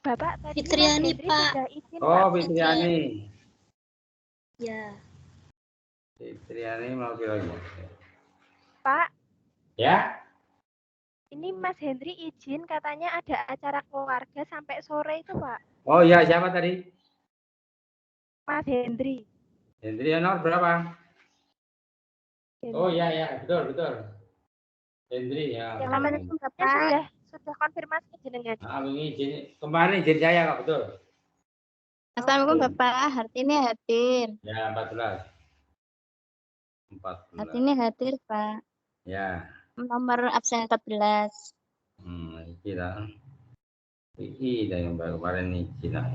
Bapak tadi Mas Fitriani, Hendri Pak. sudah izin, Oh, Pak. Fitriani. Ya. Fitriani mau lagi. Pak, Ya? ini Mas Hendri izin katanya ada acara keluarga sampai sore itu, Pak. Oh iya, siapa tadi? Mas Hendri. Hendri Honor berapa? Oh iya, ya, betul. Hendri ya. Assalamualaikum Ya, Bapak. sudah konfirmasi jenengan. Ini izin, kemarin izin saya kok, betul. Assalamualaikum Bapak. Hartini hadir. Ya, 14. Hartini hadir, Pak. Ya. Nomor absen 14. Iki lah. Iki yang baru kemarin iki lah.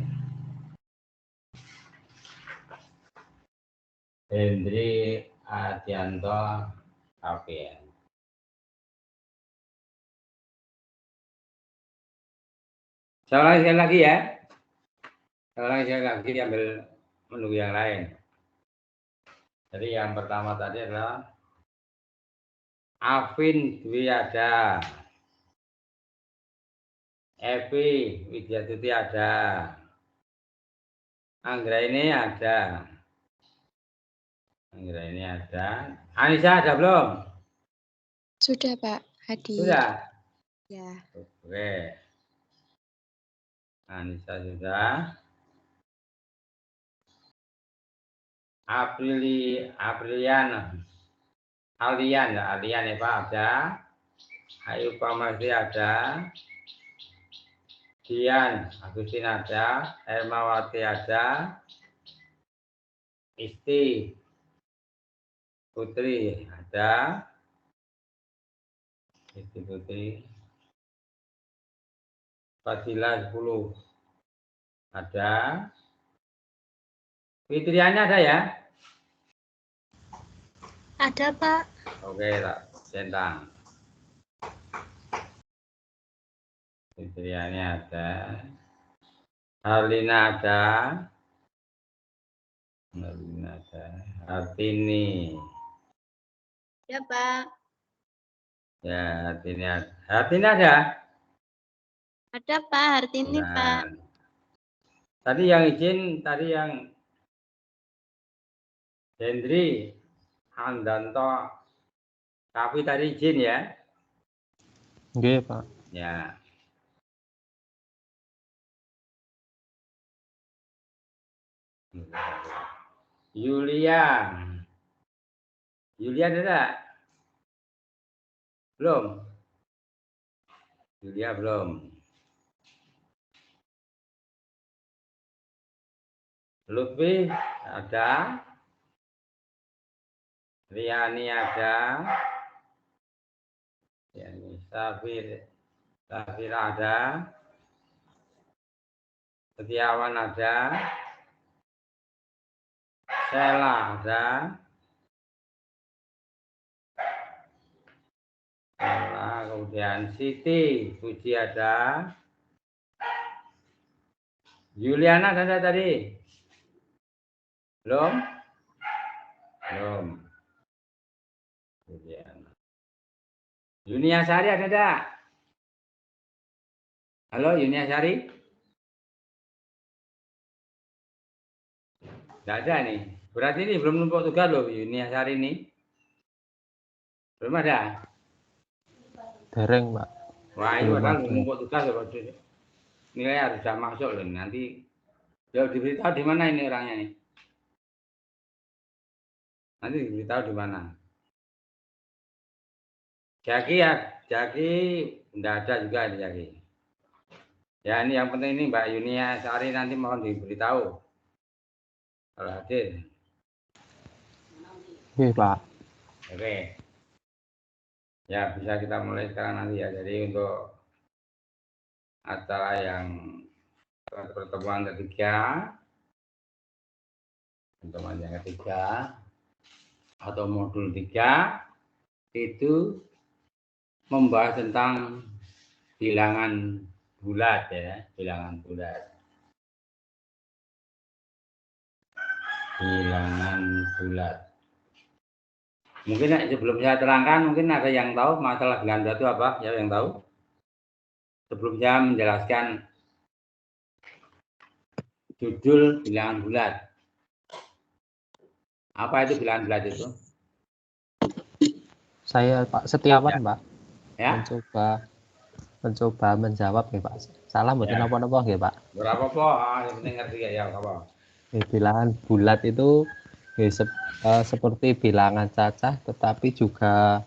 Hendri Adianto KPN. Sekali lagi ya. Sekali lagi ambil menu yang lain. Jadi yang pertama tadi adalah Afin Dwi ada. Evi Widyatuti ada. Anggra ini ada. Anissa ada belum? Sudah, Pak. Hadir. Sudah? Ya. Oke. Anissa sudah. Alian ya Pak ada. Ayu Pamarti ada. Dian Agustin ada. Hermawati ada. Isti Putri ada. Isti Putri. Fadila 10 ada. Fitriani ada ya? Ada, Pak. Oke, tak centang. Fitriani ada. Harlina ada. Hartini. Ya, Pak. Ya, Hartini ada. Hartini ada? Ada, Pak. Hartini, Pak. Tadi yang izin, tadi yang Hendri Andanto Kavi tadi izin ya? Oke, Pak. Ya. Yulia ada enggak? Belum. Yulia belum. Lutfi ada. Riani ada. Yani Safir ada. Setiawan ada. Sela ada. Kemudian Siti Puji ada. Juliana ada tadi? Belum? Juliana. Yunia Sari ada enggak? Halo Yunia Sari? Enggak ada nih. Berarti ini belum numpuk tugas loh Yunia Sari ini. Belum ada? Dereng, Pak. Wah, ini padahal numpuk tugas loh. Nilai harus sudah masuk loh. Nanti jauh diberitahu di mana ini orangnya nih. Nanti diberitahu di mana. Jaki enggak ada juga ini Jaki. Ya ini yang penting ini Mbak Yunia Sari nanti mohon diberitahu kalau hadir. Oke, Pak. Oke. Ya bisa kita mulai sekarang nanti ya. Jadi untuk acara yang pertemuan ketiga atau modul 3 itu membahas tentang bilangan bulat ya, bilangan bulat. Mungkin sebelum saya terangkan, mungkin ada yang tahu masalah bilangan bulat itu apa? Ya, yang tahu? Sebelum saya menjelaskan judul bilangan bulat. Apa itu bilangan bulat itu? Saya Pak Setiawan, Ya. Pak. Ya, Mencoba menjawab ya, Pak. Salah mboten Ya. napa-napa nggih, Pak. berapa po? Yang penting ngerti ya apa? Bilangan bulat itu seperti bilangan cacah tetapi juga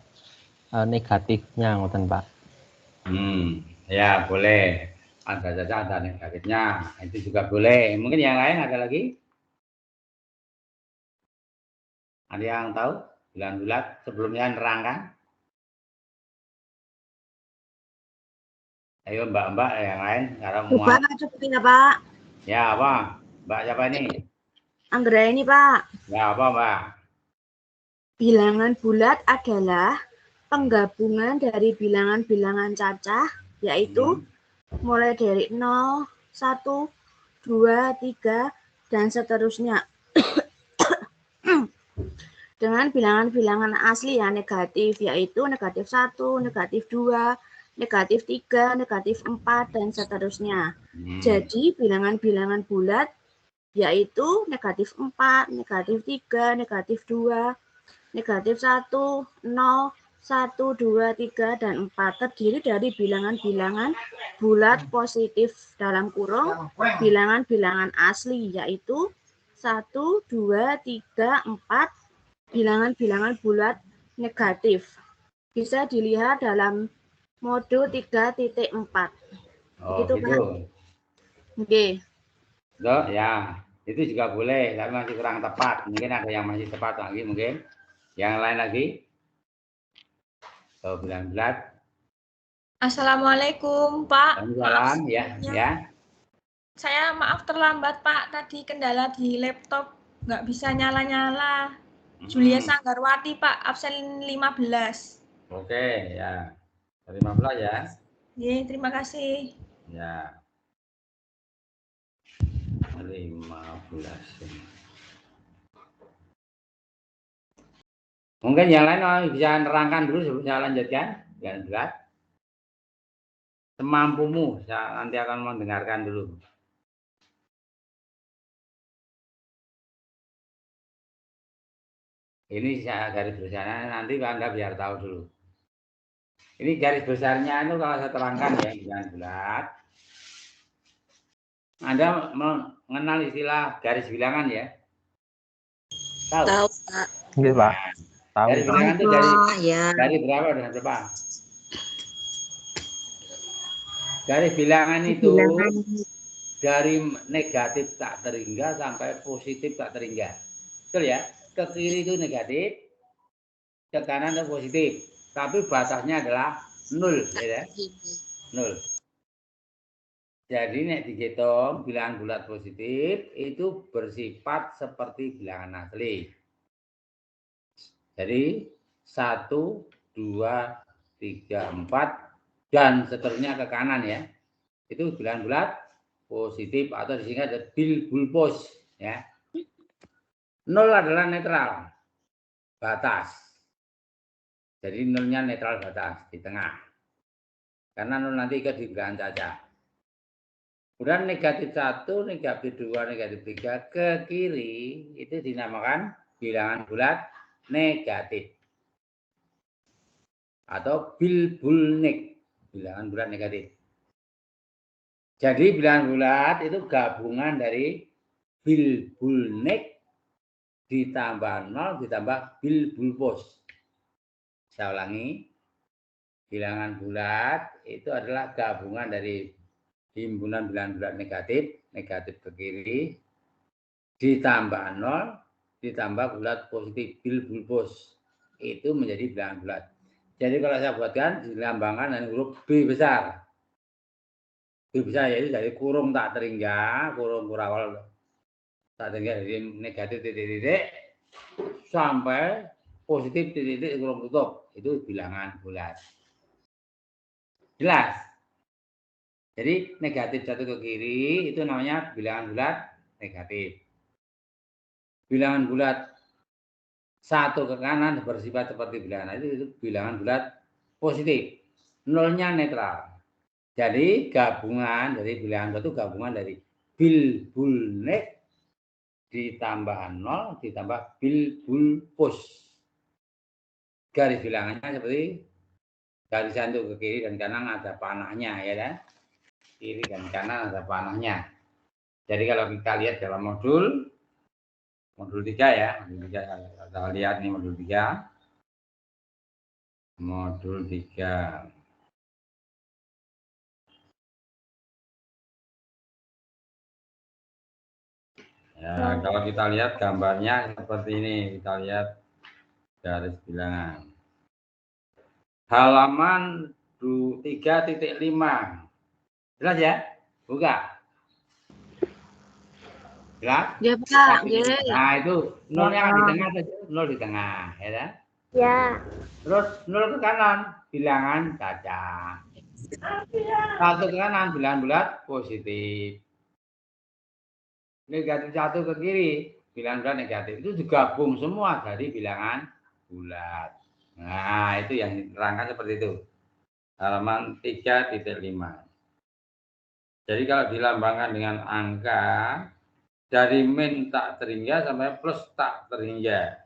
negatifnya ngoten, Pak. Ya boleh. Ada cacah, ada negatifnya. Itu juga boleh. Mungkin yang lain ada lagi? Ada yang tahu bilangan bulat sebelumnya nerangkan? Ayo mbak-mbak yang lain. Pak, sepertinya Pak. Ya apa? Mbak siapa ini? Anggra ini Pak. Ya apa mbak? Bilangan bulat adalah penggabungan dari bilangan-bilangan cacah, yaitu mulai dari 0, 1, 2, 3, dan seterusnya. Dengan bilangan-bilangan asli yang negatif, yaitu negatif 1, negatif 2, negatif 3, negatif 4, dan seterusnya. Jadi bilangan-bilangan bulat yaitu negatif 4, negatif 3, negatif 2, negatif 1, 0, 1, 2, 3, dan 4 terdiri dari bilangan-bilangan bulat positif dalam kurung bilangan-bilangan asli yaitu 1, 2, 3, 4 bilangan-bilangan bulat negatif. Bisa dilihat dalam mode 3.4. Oh Begitu, gitu. Oke. Loh, ya, itu juga boleh, tapi masih kurang tepat. Mungkin ada yang masih tepat lagi, mungkin. Yang lain lagi? Oh, bilangan bulat. Assalamualaikum, Pak. Salam, ya. Saya maaf terlambat, Pak. Tadi kendala di laptop, nggak bisa nyala-nyala. Julia Sanggarwati, Pak, absen 15. Oke, ya. 15 ya. Iya, terima kasih. Ya. 15. Mungkin yang lain bisa nerangkan dulu sebelum saya lanjutkan. Bilangan bulat. Semampumu, saya nanti akan mendengarkan dulu. Ini saya garis besarnya, nanti Anda biar tahu dulu. Ini garis besarnya itu kalau saya terangkan ya, bilangan bulat. Anda mengenal istilah garis bilangan ya? Tahu? Tahu, Pak. Nggih, Pak. Tahu. Garis bilangan itu dari berapa dan berapa? Garis bilangan itu dari negatif tak terhingga sampai positif tak terhingga. Betul ya? Ke kiri itu negatif, ke kanan itu positif. Tapi batasnya adalah 0, ya. 0. Jadi nek dihitung bilangan bulat positif itu bersifat seperti bilangan asli. Jadi 1, 2, 3, 4 dan seterusnya ke kanan ya. Itu bilangan bulat positif atau disingkat bilbulpos ya. 0 adalah netral batas. Jadi 0-nya netral batas di tengah. Karena 0 nanti ikut di bilangan cacah. Kemudian negatif 1, negatif 2, negatif 3 ke kiri itu dinamakan bilangan bulat negatif. Atau bilbulnik, bilangan bulat negatif. Jadi bilangan bulat itu gabungan dari bilbulnik ditambah 0 ditambah bilbulpos. Saya ulangi, bilangan bulat itu adalah gabungan dari himpunan bilangan bulat negatif ke kiri, ditambah 0, ditambah bulat positif bilbulpos. Itu menjadi bilangan bulat. Jadi kalau saya buatkan, dilambangkan dengan huruf B besar. B besar yaitu dari kurung tak terhingga, kurung kurawal tak terhingga dari negatif titik-titik sampai positif titik-titik kurung tutup. Itu bilangan bulat. Jelas? Jadi negatif 1 ke kiri itu namanya bilangan bulat negatif. Bilangan bulat 1 ke kanan bersifat seperti bilangan itu bilangan bulat positif. 0-nya netral. Jadi gabungan dari bilangan itu gabungan dari bilbulnik ditambah 0 ditambah bilbulpus. Garis bilangannya seperti garisan itu ke kiri dan kanan ada panahnya ya kan? Kiri dan kanan ada panahnya. Jadi kalau kita lihat dalam modul 3 ya, modul 3 kita lihat nih modul 3. Modul 3. Ya, kalau kita lihat gambarnya seperti ini, kita lihat garis bilangan. Halaman 3.5. Jelas ya? Buka. Jelas? Ya, Pak. Ya. Nah, itu nolnya di tengah saja, 0 di tengah, ya kan? Ya. Terus 0 ke kanan, bilangan caca. 1 ke kanan, bilangan bulat, positif. Negatif 1 ke kiri, bilangan bulat negatif. Itu digabung semua dari bilangan bulat. Nah, itu yang diterangkan seperti itu. Halaman 3.5. Jadi kalau dilambangkan dengan angka dari min tak terhingga sampai plus tak terhingga.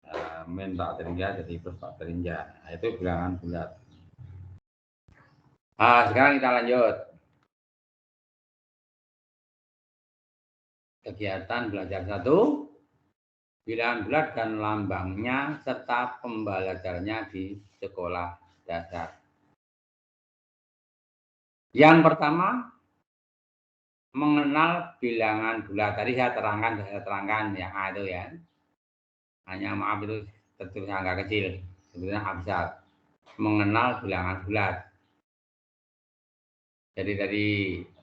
Nah, min tak terhingga jadi plus tak terhingga. Nah, itu bilangan bulat. Nah, sekarang kita lanjut. Kegiatan belajar 1, bilangan bulat dan lambangnya serta pembelajarannya di sekolah dasar. Yang pertama, mengenal bilangan bulat. Tadi saya terangkan yang A itu ya. Hanya maaf itu tertulis angka kecil, sebenarnya A besar. Mengenal bilangan bulat. Jadi dari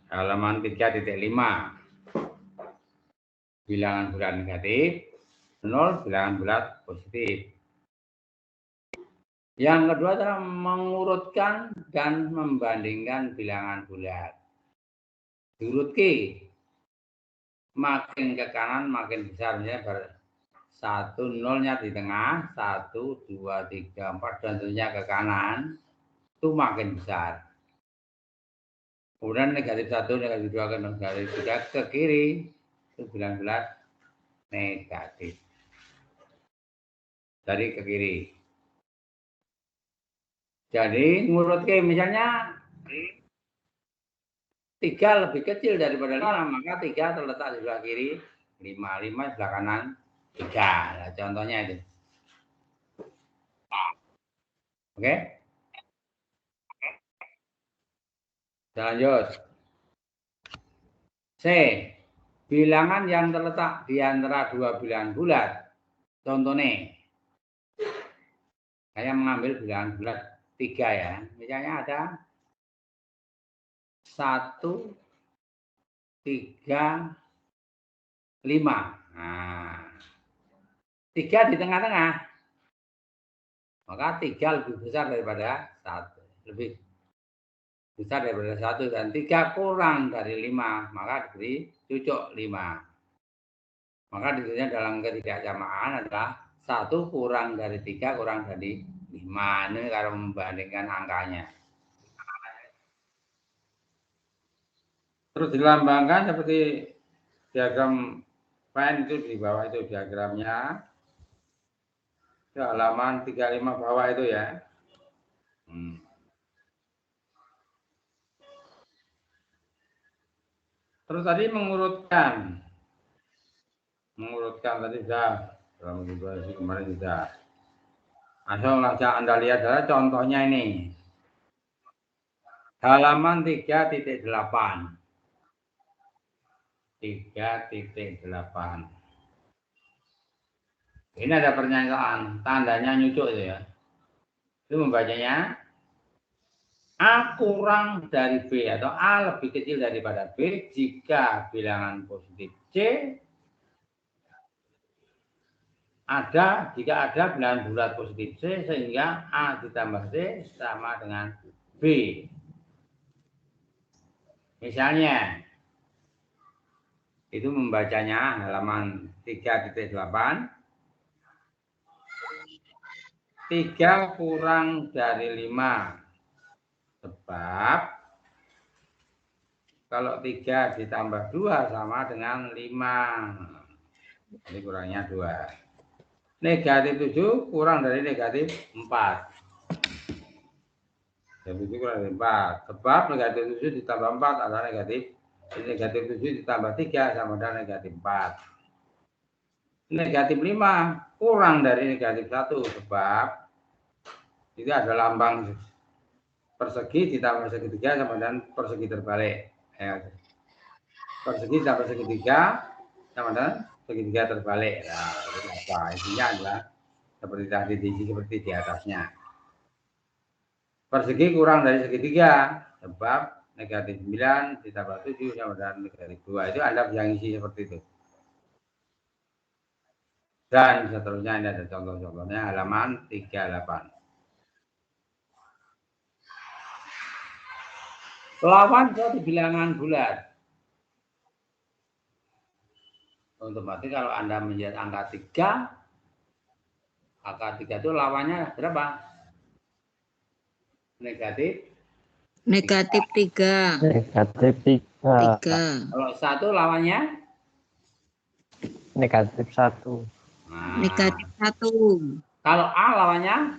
halaman 3.5. Bilangan bulat negatif, 0 bilangan bulat positif. Yang kedua adalah mengurutkan dan membandingkan bilangan bulat. Diurut ke, makin ke kanan makin besar, misalnya 1 0-nya di tengah, 1, 2, 3, 4 dan seterusnya ke kanan, itu makin besar. Kemudian negatif 1, negatif 2, negatif 3 ke kiri, itu bilangan bulat negatif. Dari ke kiri. Jadi ngurut ke misalnya 3 lebih kecil daripada 5, maka 3 terletak di sebelah kiri, 5 sebelah kanan 3. Nah, contohnya itu. Oke? Kita lanjut. C. Bilangan yang terletak di antara 2 bilangan bulat. Contohnya, saya mengambil bilangan bulat 3 ya. Misalnya ada 1, 3, 5. Nah, 3 di tengah-tengah. Maka 3 lebih besar daripada 1. Lebih besar daripada 1 dan 3 kurang dari 5. Maka diberi cucuk 5. Maka ditulisnya dalam ketidaksamaan adalah 1 kurang dari 3 kurang dari 5. Ini kalau membandingkan angkanya. Terus dilambangkan seperti diagram pen itu di bawah itu diagramnya. Itu halaman 35 bawah itu ya. Terus tadi mengurutkan tadi sudah dalam situasi kemarin sudah. Langsung saja Anda lihat adalah contohnya ini. Halaman 3.8. 3.8. Ini ada pernyataan, tandanya nyucuk itu ya. Itu membacanya A kurang dari B atau A lebih kecil daripada B jika bilangan positif C jika ada bilangan bulat positif C sehingga A ditambah C sama dengan B. Misalnya itu membacanya halaman 3.8. 3 kurang dari 5 sebab Kalau 3 ditambah 2 sama dengan 5. Jadi kurangnya 2. Negatif 7 kurang dari negatif 4. Negatif 7 kurang dari 4. Sebab negatif 7 ditambah 4 adalah negatif. Jadi negatif 7 ditambah 3 sama dengan negatif 4. Negatif 5 kurang dari negatif 1. Sebab itu ada lambang persegi ditambah segitiga sama dengan persegi terbalik. Persegi ditambah segitiga sama dengan segitiga terbalik. Nah, itu apa? Intinya adalah seperti tadi seperti di atasnya. Persegi kurang dari segitiga sebab negatif 9 ditambah 7 sama dengan negatif 2. Itu Anda bisa ngisi seperti itu. Dan seterusnya ini ada contoh-contohnya halaman 38. Lawan suatu bilangan bulat. Otomatis kalau Anda melihat angka 3, angka 3 itu lawannya berapa? Negatif 3. Negatif 3. Kalau 1 lawannya? Negatif 1. Nah, Negatif 1. kalau A lawannya?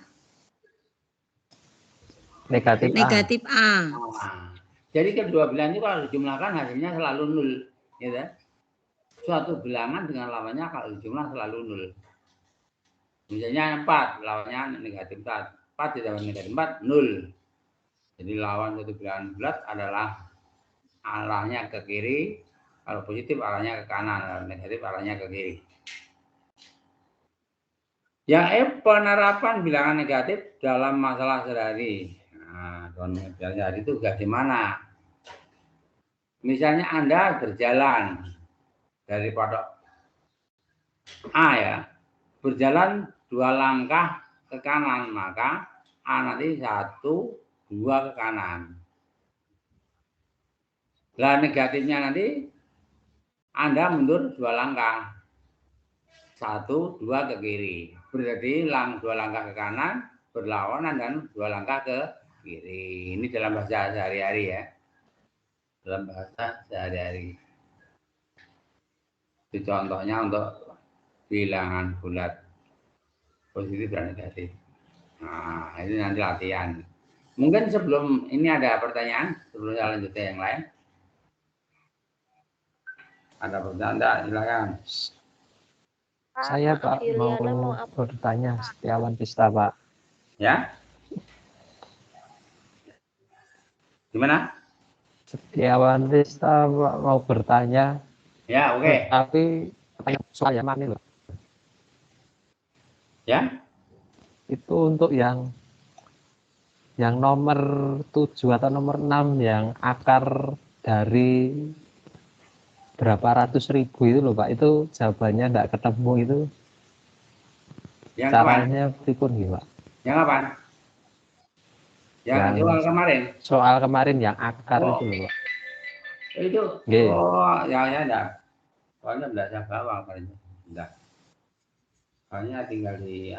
Negatif A. Negatif A. Nah, jadi kedua bilangan itu kalau dijumlahkan hasilnya selalu 0. Gitu. Suatu bilangan dengan lawannya kalau dijumlah selalu 0. Misalnya 4, lawannya negatif 4. 4 ditambah negatif 4, 0. Jadi lawan suatu bilangan bulat adalah arahnya ke kiri. Kalau positif arahnya ke kanan, kalau negatif arahnya ke kiri. Yang penerapan bilangan negatif dalam masalah sehari. Nah, bilangan sehari itu bagaimana? Misalnya Anda berjalan dari pondok A ya, berjalan 2 langkah ke kanan, maka A nanti 1, 2 ke kanan. Lah negatifnya nanti Anda mundur 2 langkah. 1, 2 ke kiri. Berarti 2 langkah ke kanan berlawanan dan 2 langkah ke kiri. Ini dalam bahasa sehari-hari ya. Dalam bahasa sehari-hari. Itu contohnya untuk bilangan bulat positif dan negatif. Nah, ini nanti latihan. Mungkin sebelum ini ada pertanyaan, sebelum saya lanjut yang lain. Ada pertanyaan, silakan. Saya Pak mau bertanya, Setiawan Pista Pak. Ya? Gimana? Setiawan Pista Pak, mau bertanya. Ya, oke. Tapi soal yang mana loh? Ya? Itu untuk yang nomor 7 atau nomor 6 yang akar dari berapa ratus ribu itu loh Pak, itu jawabannya enggak ketemu itu. Yang caranya pripun gitu Pak? Yang apa? Yang soal kemarin? Soal kemarin yang akar itu loh Pak. Itu? Okay. Oh, ya enggak. Soalnya enggak saya bawa kemarin. Enggak. Soalnya tinggal di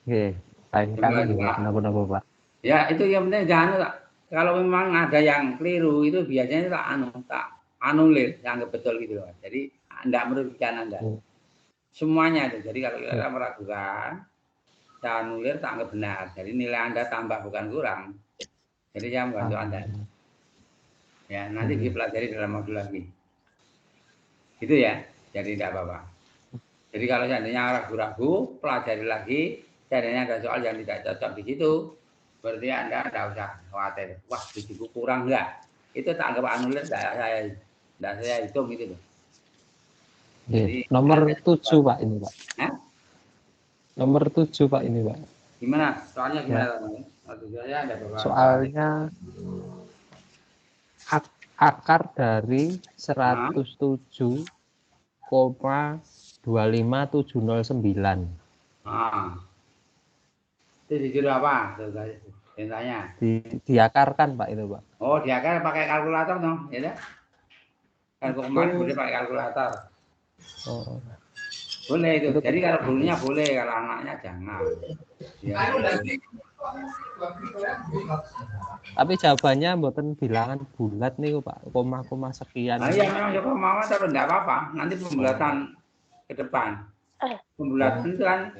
Oke, lain kali juga kenapa Pak? Ya itu yang penting jangan, kalau memang ada yang keliru itu biasanya tak anulir, yang betul gitu loh. Jadi enggak merugikan Anda. Semuanya itu. Jadi kalau kita meragukan, saya anulir tak anggap benar. Jadi nilai Anda tambah bukan kurang. Jadi saya membantu Anda. Ya, nanti dipelajari dalam modul lagi. Gitu ya. Jadi tidak apa-apa. Jadi kalau seandainya ragu-ragu, pelajari lagi. Seandainya ada soal yang tidak cocok di situ, berarti Anda tidak usah khawatir. Wah, buku kurang enggak? Itu tak anggap anulir, tidak saya hitung gitu loh. Jadi, nomor 7 Pak ini Pak. Hah? Nomor 7 Pak ini Pak. Gimana? Soalnya gimana? Ya. Soalnya akar dari 107,25709. Itu disuruh apa? Tanya. Diakarkan Pak itu Pak. Oh, diakar pakai kalkulator dong, ya? Kan kemarin boleh pakai kalkulator. Oh. Boleh itu. Jadi kalau gurunya boleh, kalau anaknya jangan. Ya. Tapi jawabannya mboten bilangan bulat nih Pak, koma-koma sekian. Nah, iya memang ya koma tapi enggak apa-apa. Nanti pembulatan ke depan. Pembulatan itu kan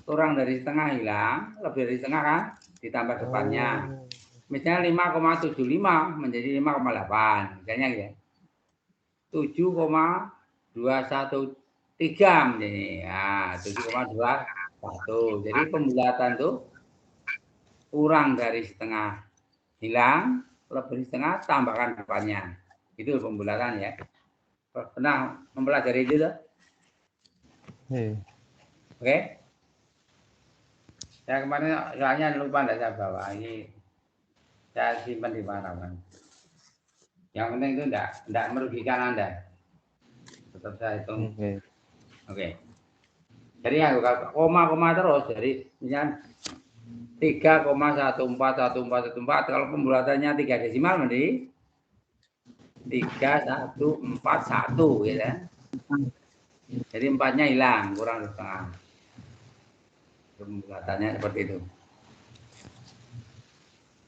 kurang dari setengah hilang, lebih dari setengah kan ditambah depannya. Misalnya 5,75 menjadi 5,8 misalnya ya. 7,213 menjadi ya 7,21. Jadi pembulatan tuh kurang dari setengah hilang, lebih dari setengah tambahkan depannya. Itu pembulatan ya. Pernah mempelajari itu tuh? Oke. Saya kemarin soalnya lupa enggak saya bawa ini. Saya simpan di mana kan. Yang penting itu enggak merugikan Anda. Tetap saya hitung. Oke. Jadi ya koma-koma terus. Jadi misalnya 3,141414. Kalau pembulatannya 3 desimal menjadi 3141 gitu ya. Jadi 4-nya hilang, kurang setengah. Pembulatannya seperti itu.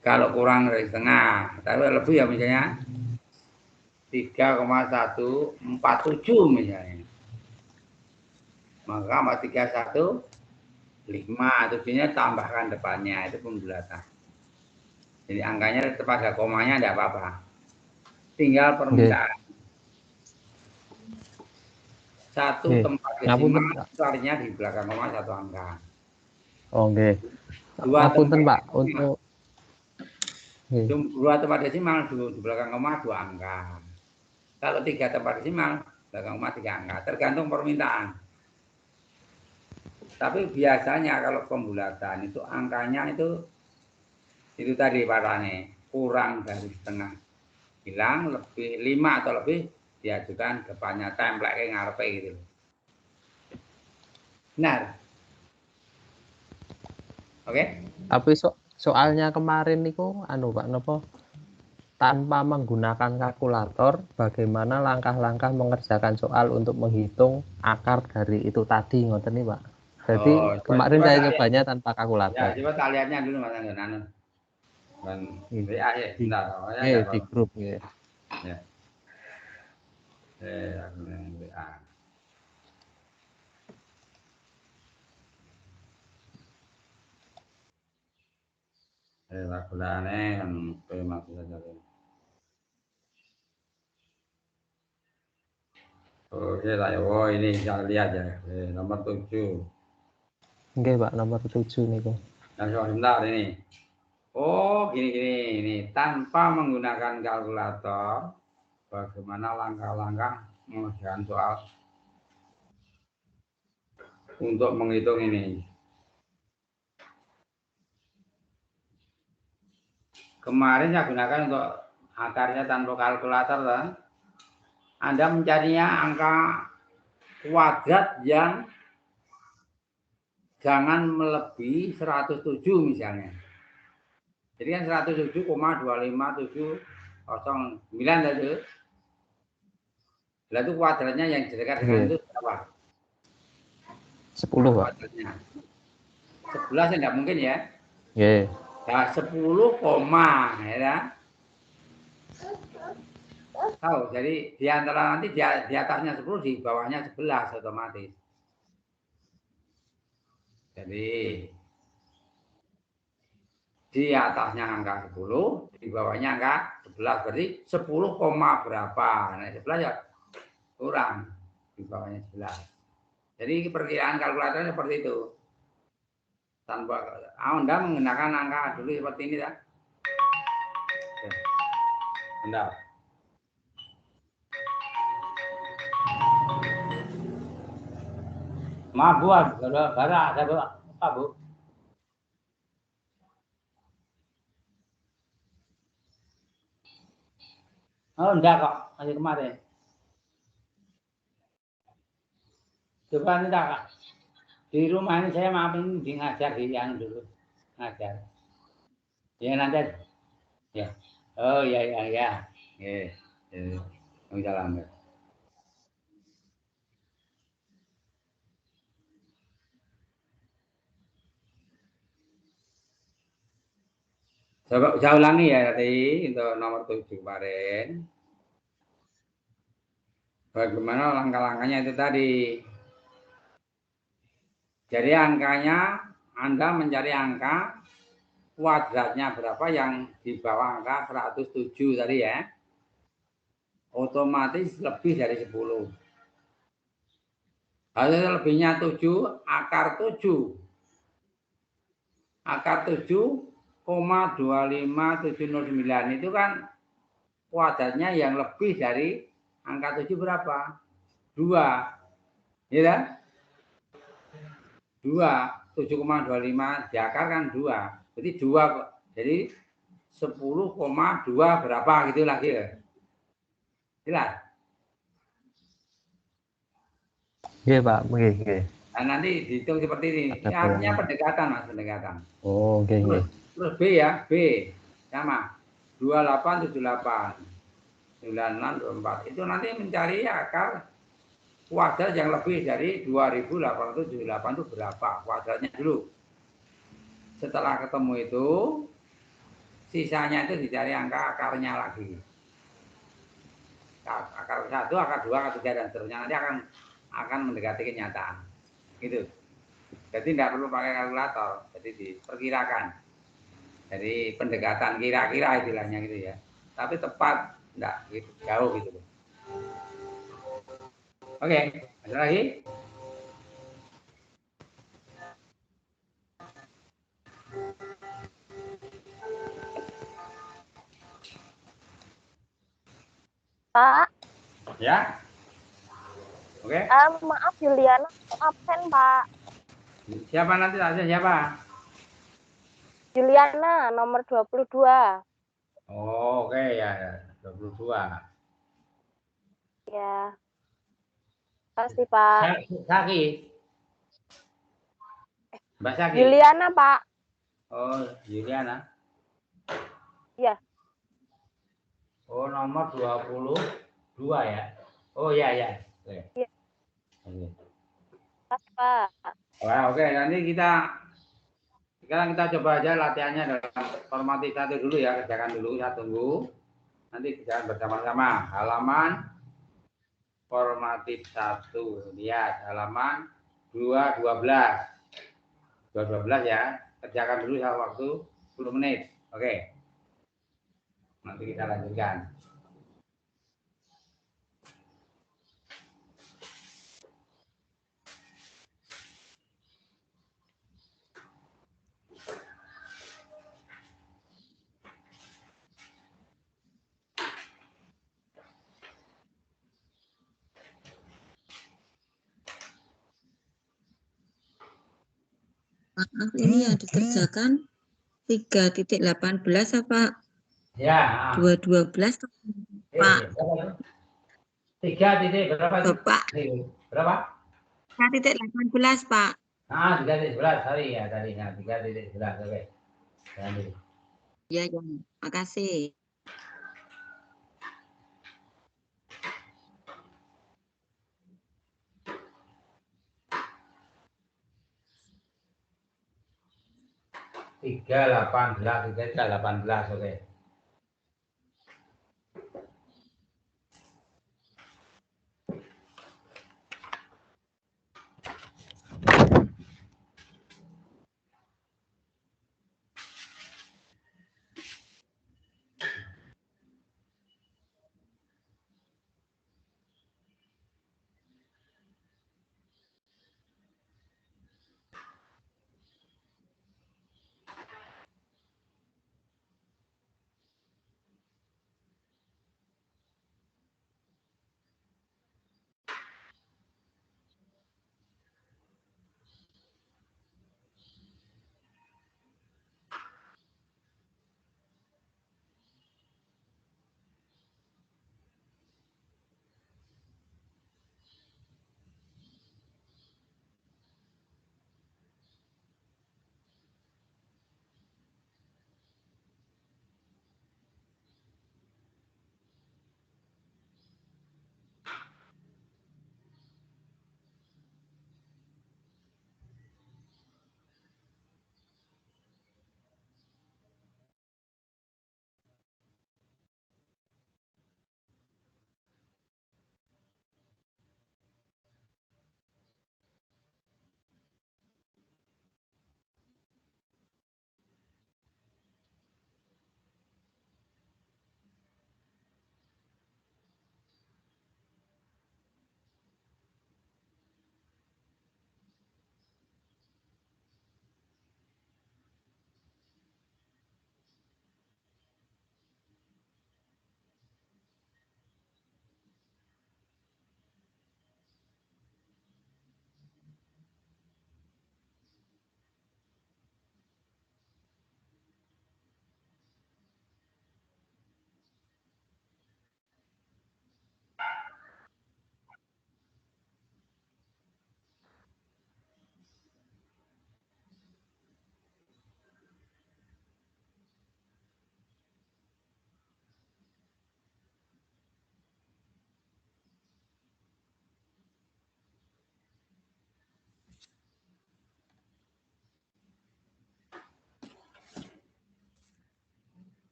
Kalau kurang dari setengah, tapi lebih ya misalnya 3,147 misalnya. Maka 315 tujuhnya tambahkan depannya, itu pembulatan. Jadi angkanya tetap ada komanya tidak apa-apa. Tinggal permintaan. Satu tempat desimal itu artinya di belakang koma satu angka. Oke. Dua tempat Pak untuk dua tempat desimal di belakang koma 2 angka. Kalau 3 tempat desimal belakang koma 3 angka, tergantung permintaan. Tapi biasanya kalau pembulatan itu angkanya itu tadi parane kurang dari setengah hilang, lebih 5 atau lebih diajukan depannya template ngarepe gitu. Benar. Oke. Tapi soalnya kemarin niku Pak napa tanpa menggunakan kalkulator, bagaimana langkah-langkah mengerjakan soal untuk menghitung akar dari itu tadi ngoten nih Pak. Jadi kemarin saya nyobanya tanpa kalkulator. Ya, coba tak lihatnya dulu Mas Angga. WA ya, bentar. Di grup ya. Ya. WA. Lagu-lagune kan maksud saja. Oke lah ya, ini bisa lihat ya. Nomor 7. Oke Pak, nomor 7 nih Pak. Nah, sebentar ini. Oh, gini. Ini tanpa menggunakan kalkulator, bagaimana langkah-langkah mengerjakan soal untuk menghitung ini. Kemarin saya gunakan untuk akarnya tanpa kalkulator, kan? Anda mencarinya angka kuadrat yang jangan melebihi 107 misalnya. Jadi kan 107,25709 tadi. Lah itu kuadratnya yang dekat dengan itu berapa? 10 Pak. 11 ya enggak mungkin ya. Nggih. Nah, 10 koma ya. Tahu, jadi di antara nanti di atasnya 10, di bawahnya 11 otomatis. Jadi di atasnya angka 10, di bawahnya angka 11, berarti 10 koma berapa. Nah, 11 ya kurang, di bawahnya 11. Jadi perkiraan kalkulatornya seperti itu. Tanpa Anda menggunakan angka dulu seperti ini ya. Bentar. Maaf Bu, ada apa Bu? Oh enggak kok, masih kemarin. Coba enggak Kak. Di rumah ini saya maafin di ngajar di yang dulu. Ngajar. Ya nanti. Ya. Oh ya. Salam. Coba saya ulangi ya tadi untuk nomor 7 kemarin. Bagaimana langkah-langkahnya itu tadi. Jadi angkanya, Anda mencari angka kuadratnya berapa yang di bawah angka 107 tadi ya. Otomatis lebih dari 10. Hasil lebihnya 7, akar 7. Akar 7,25709 itu kan kuadratnya yang lebih dari angka 7 berapa? 2. Ya kan? 2. 7,25 diakar kan 2. Berarti 2. Jadi 10,2 berapa gitu lagi ya. Jelas? Iya Pak, oke. Nah, nanti dihitung seperti ini. Ini artinya pendekatan Mas, pendekatan. Oh, oke. Terus B ya, B sama 2878 9624. Itu nanti mencari akar kuadrat yang lebih dari 2878 itu berapa kuadratnya dulu. Setelah ketemu itu, sisanya itu dicari angka akarnya lagi. Akar 1, akar 2, akar 3 dan seterusnya nanti akan mendekati kenyataan. Gitu. Jadi tidak perlu pakai kalkulator, jadi diperkirakan. Jadi pendekatan kira-kira istilahnya gitu ya. Tapi tepat enggak gitu, jauh gitu. Oke, ada lagi? Pak, Ya. Oke. maaf Juliana absen, Pak. Siapa nanti tanya siapa? Juliana nomor 22. Oh, oke ya, 22. Ya. Pasti, Pak. Saki. Mbak Saki. Juliana, Pak. Oh, Juliana. Iya. Oh, nomor 22 ya. Oh, iya. Oke. Iya. Oke. Pas, Pak. Wah, oke, nanti sekarang kita coba aja latihannya dalam formatif 1 dulu ya, kerjakan dulu, saya tunggu. Nanti kerjakan bersama-sama. Halaman formatif 1. Lihat, halaman 212. 212 ya. Kerjakan dulu saya waktu 10 menit. Oke. Nanti kita lanjutkan. Maaf, ini yang dikerjakan 3.18 apa Ya. 2.12 Pak? 3 titik berapa? Bapak. Berapa? 3.18 Pak. 3.11 sorry ya tadi. 3.11 oke. Ya, makasih. Tiga 18 oke.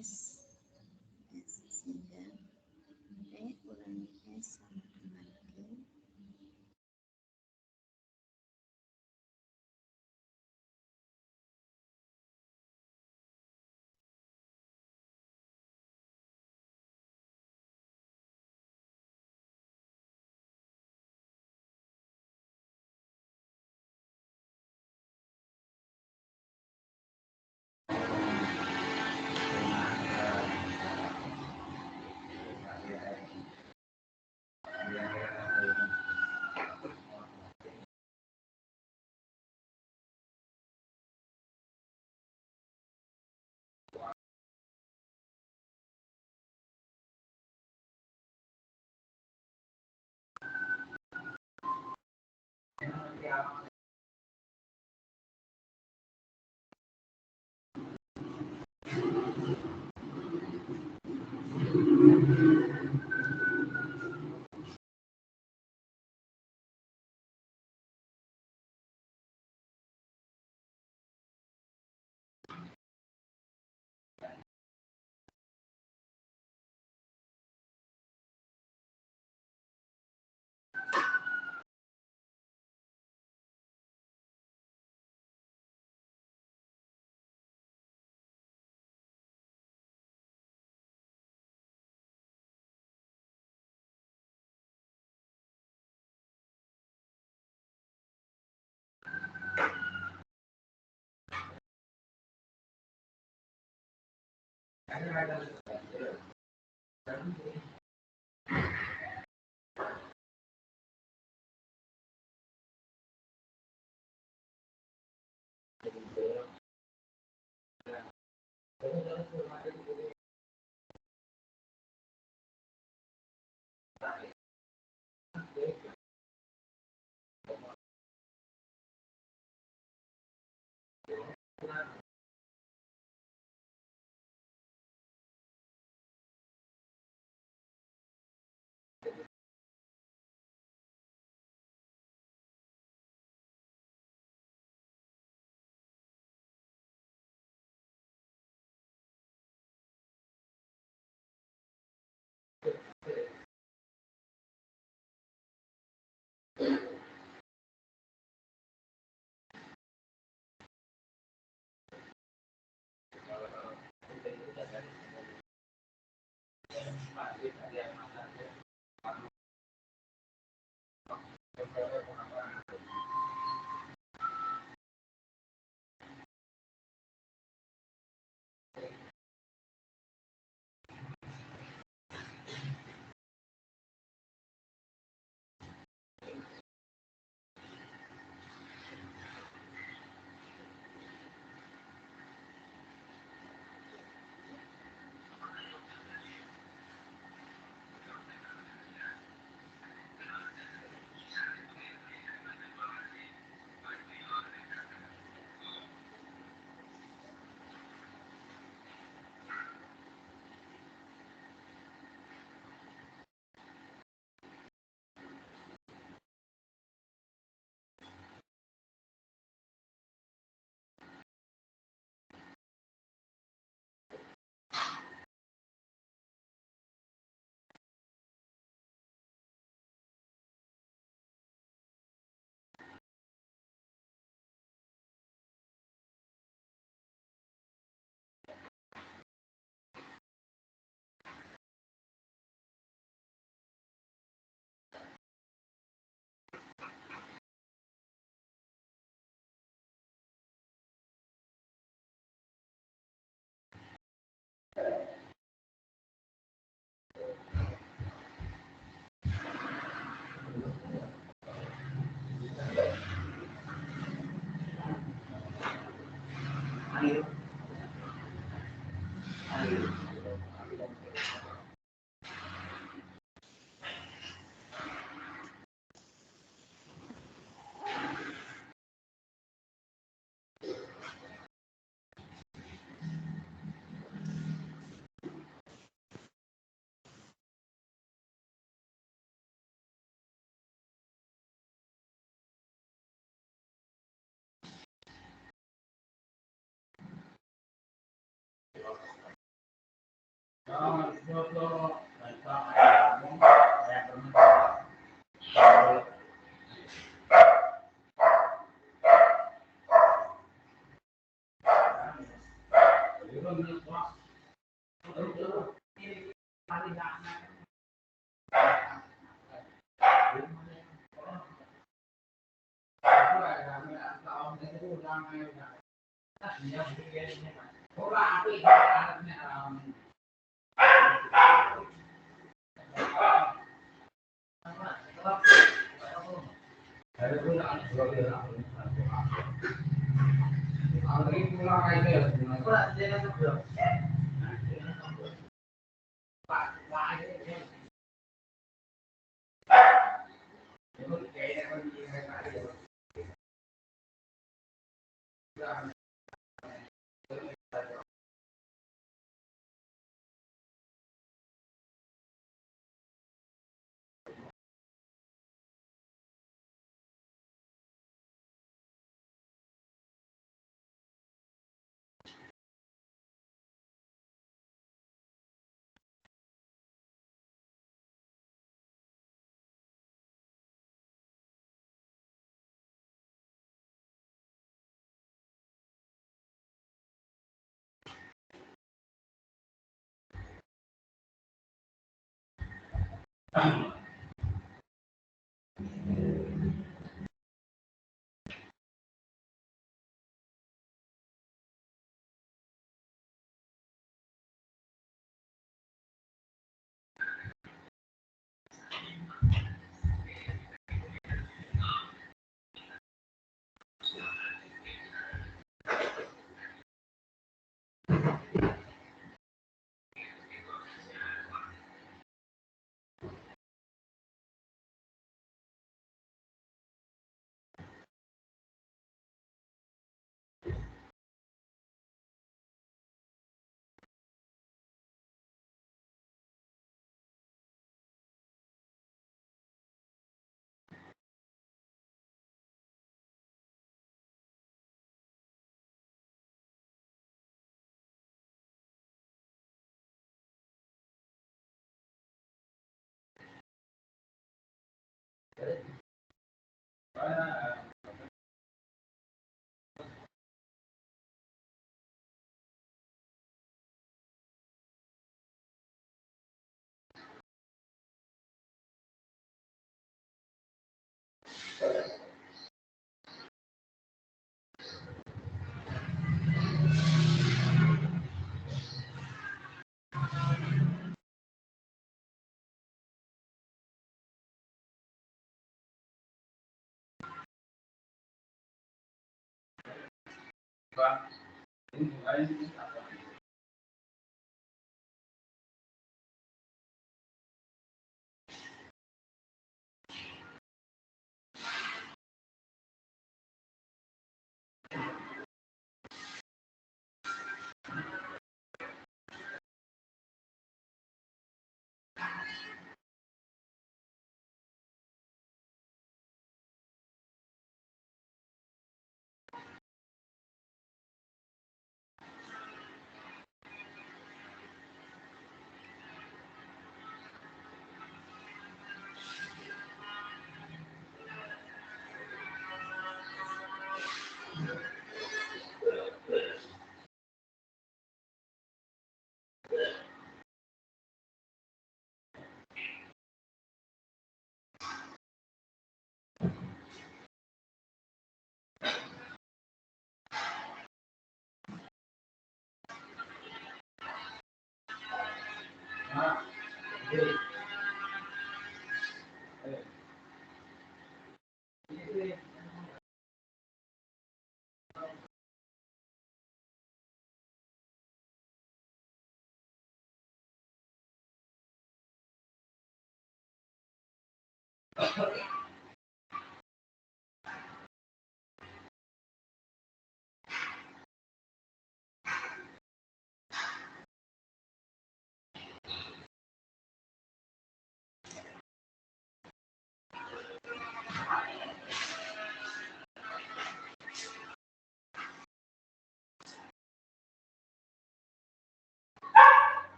S sehingga E kurangi S sama dengan G.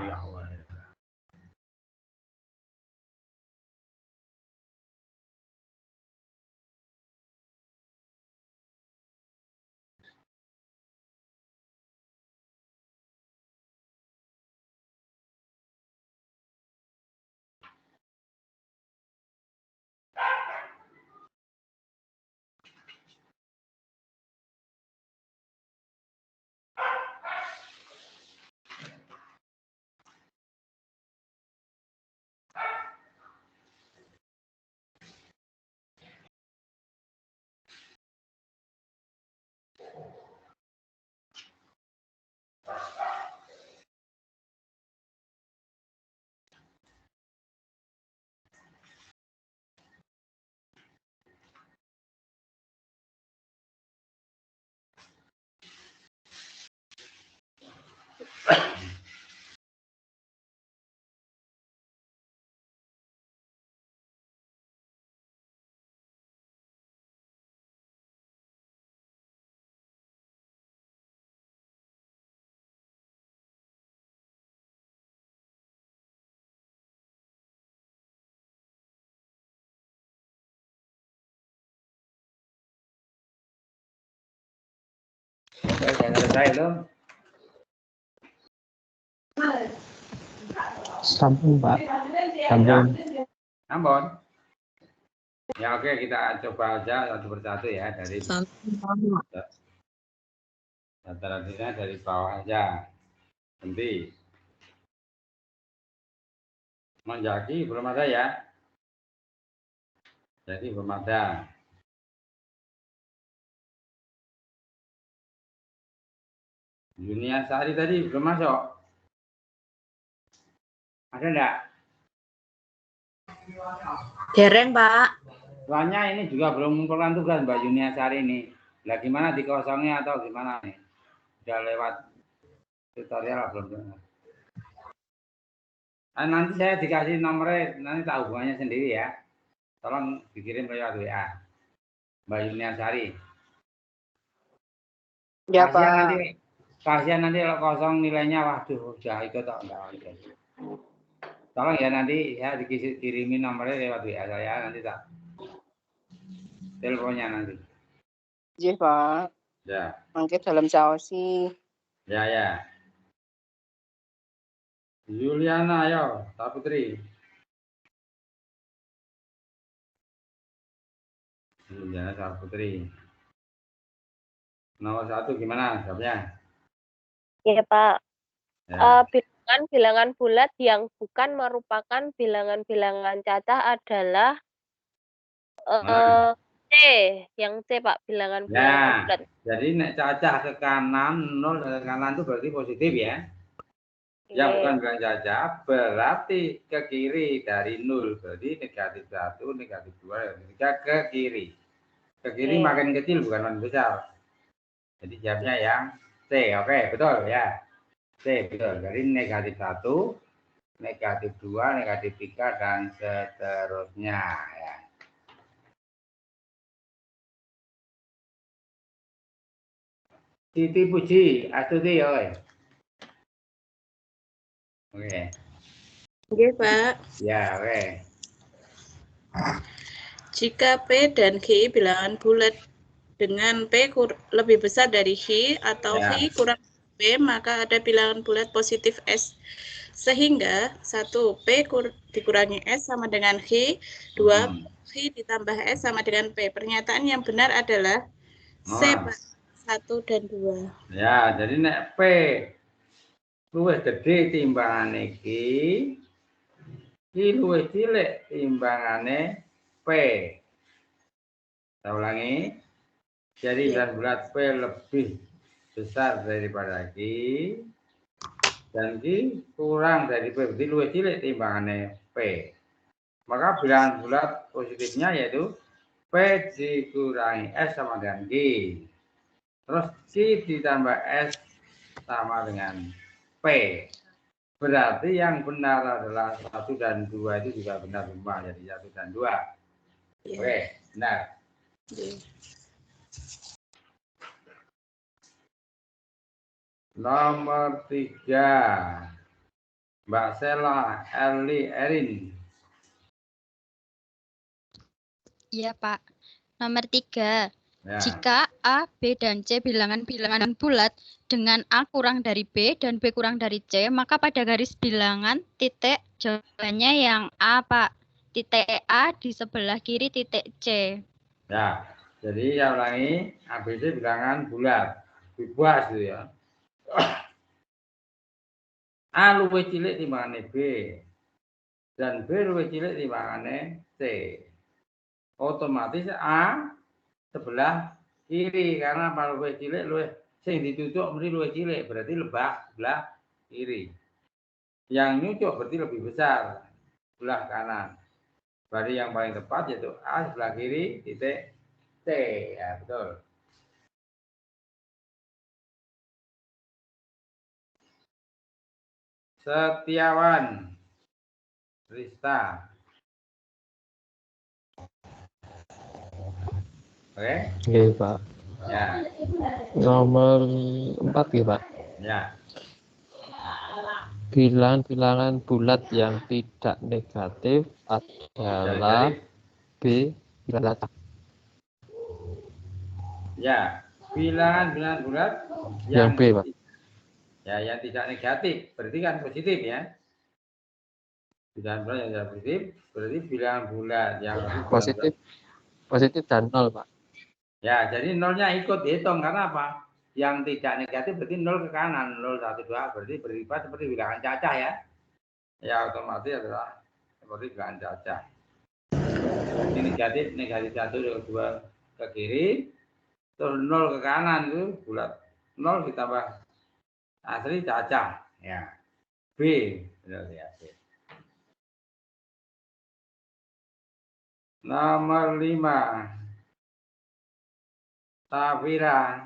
Ya Allah. Oke, sudah selesai belum? Sampun, Pak. Sampun. Ampun. Ya oke, kita coba aja satu persatu ya dari data-datanya dari bawah aja. Nanti Menjaki belum ada ya. Jadi belum ada. Yunia Sari tadi belum masuk. Ada enggak? Dereng, Pak. Soalnya ini juga belum mengumpulkan tugas Mbak Yunia Sari ini. Lah gimana dikosongnya atau gimana nih? Udah lewat tutorial belum? Nanti saya dikasih nomornya, nanti tak hubungannya sendiri ya. Tolong dikirim lewat WA. Mbak Yunia Sari. Ya, Pak. Kasihan nanti kalau kosong nilainya, waduh, udah ikut tak enggak. Tolong ya nanti ya dikirimin nomornya lewat WA saya, nanti tak teleponnya nanti. Iya, Pak. Ya. Mangke dalam saosi. Ya. Juliana, ayo, Tak Putri. Juliana, Tak Putri. Nomor 1 gimana jawabnya? Ya, Pak. Ya. Bilangan bulat yang bukan merupakan bilangan-bilangan cacah adalah C. Yang C, Pak, bilangan-bilangan bulat. Jadi nek cacah ke kanan, 0 ke kanan itu berarti positif ya. Ya bukan bilang cacah, berarti ke kiri dari 0, berarti negatif 1, negatif 2, negatif 3 ke kiri. Ke kiri makin kecil bukan makin besar. Jadi jawabnya yang C, oke, betul ya. C, betul. Jadi negatif 1, negatif 2, negatif 3, dan seterusnya ya. Siti Puji, Astuti, oi. Oke. Oke, Pak. Ya, oke. Jika P dan Q bilangan bulat dengan P lebih besar dari Q atau Q kurang P, maka ada bilangan bulat positif S. Sehingga 1 P dikurangi S sama dengan H, 2 H ditambah S sama dengan P. Pernyataan yang benar adalah C, Pak. 1 dan 2. Ya, jadi nek P luwih gede timbangane iki luwih cilik timbangane P. Saya ulangi. Jadi bulat P lebih besar daripada Q dan Q kurang dari P, berarti luwih cilik timbangane P. Maka bilangan bulat positifnya yaitu P dikurangi S sama dengan Q. Terus Q ditambah S sama dengan P. Berarti yang benar adalah 1 dan 2 itu juga benar semua. Jadi 1 dan 2. Oke, benar. Nomor 3. Mbak Sela, Eli, Erin. Iya, Pak. Nomor 3. Ya. Jika A, B, dan C bilangan-bilangan bulat dengan A kurang dari B dan B kurang dari C, maka pada garis bilangan titik jawabannya yang A, Pak. Titik A di sebelah kiri titik C. Ya, jadi saya ulangi, ABC bilangan bulat. Bebas itu ya. A luwih cilik timbangane B dan B luwih cilik timbangane C. Otomatis A sebelah kiri karena apa luwih cilik luwih sing ditujuk mesti luwih cilik berarti sebelah kiri. Yang nyucuk berarti lebih besar sebelah kanan. Berarti yang paling tepat yaitu A sebelah kiri titik C. Ya, betul. Setiawan Rista. Oke? Oke, Pak. Ya. Nomor 4 ya, Pak. Ya. Bilangan-bilangan bulat yang tidak negatif adalah B bilangan. Ya, bilangan-bilangan bulat yang B, Pak. Ya, yang tidak negatif, berarti kan positif ya. Bilangan bulat yang tidak positif, berarti bilangan bulat yang positif dan 0, Pak. Ya, jadi nolnya ikut dihitung karena apa? Yang tidak negatif berarti 0 ke kanan, 0, 1, 2 berarti berlipat seperti bilangan cacah ya. Ya, otomatis adalah seperti bilangan cacah. Ini negatif 1, 2 ke kiri, terus 0 ke kanan itu bulat. 0 ditambah asli cacah ya. B benar ya. B. Nomor 5. Tafira.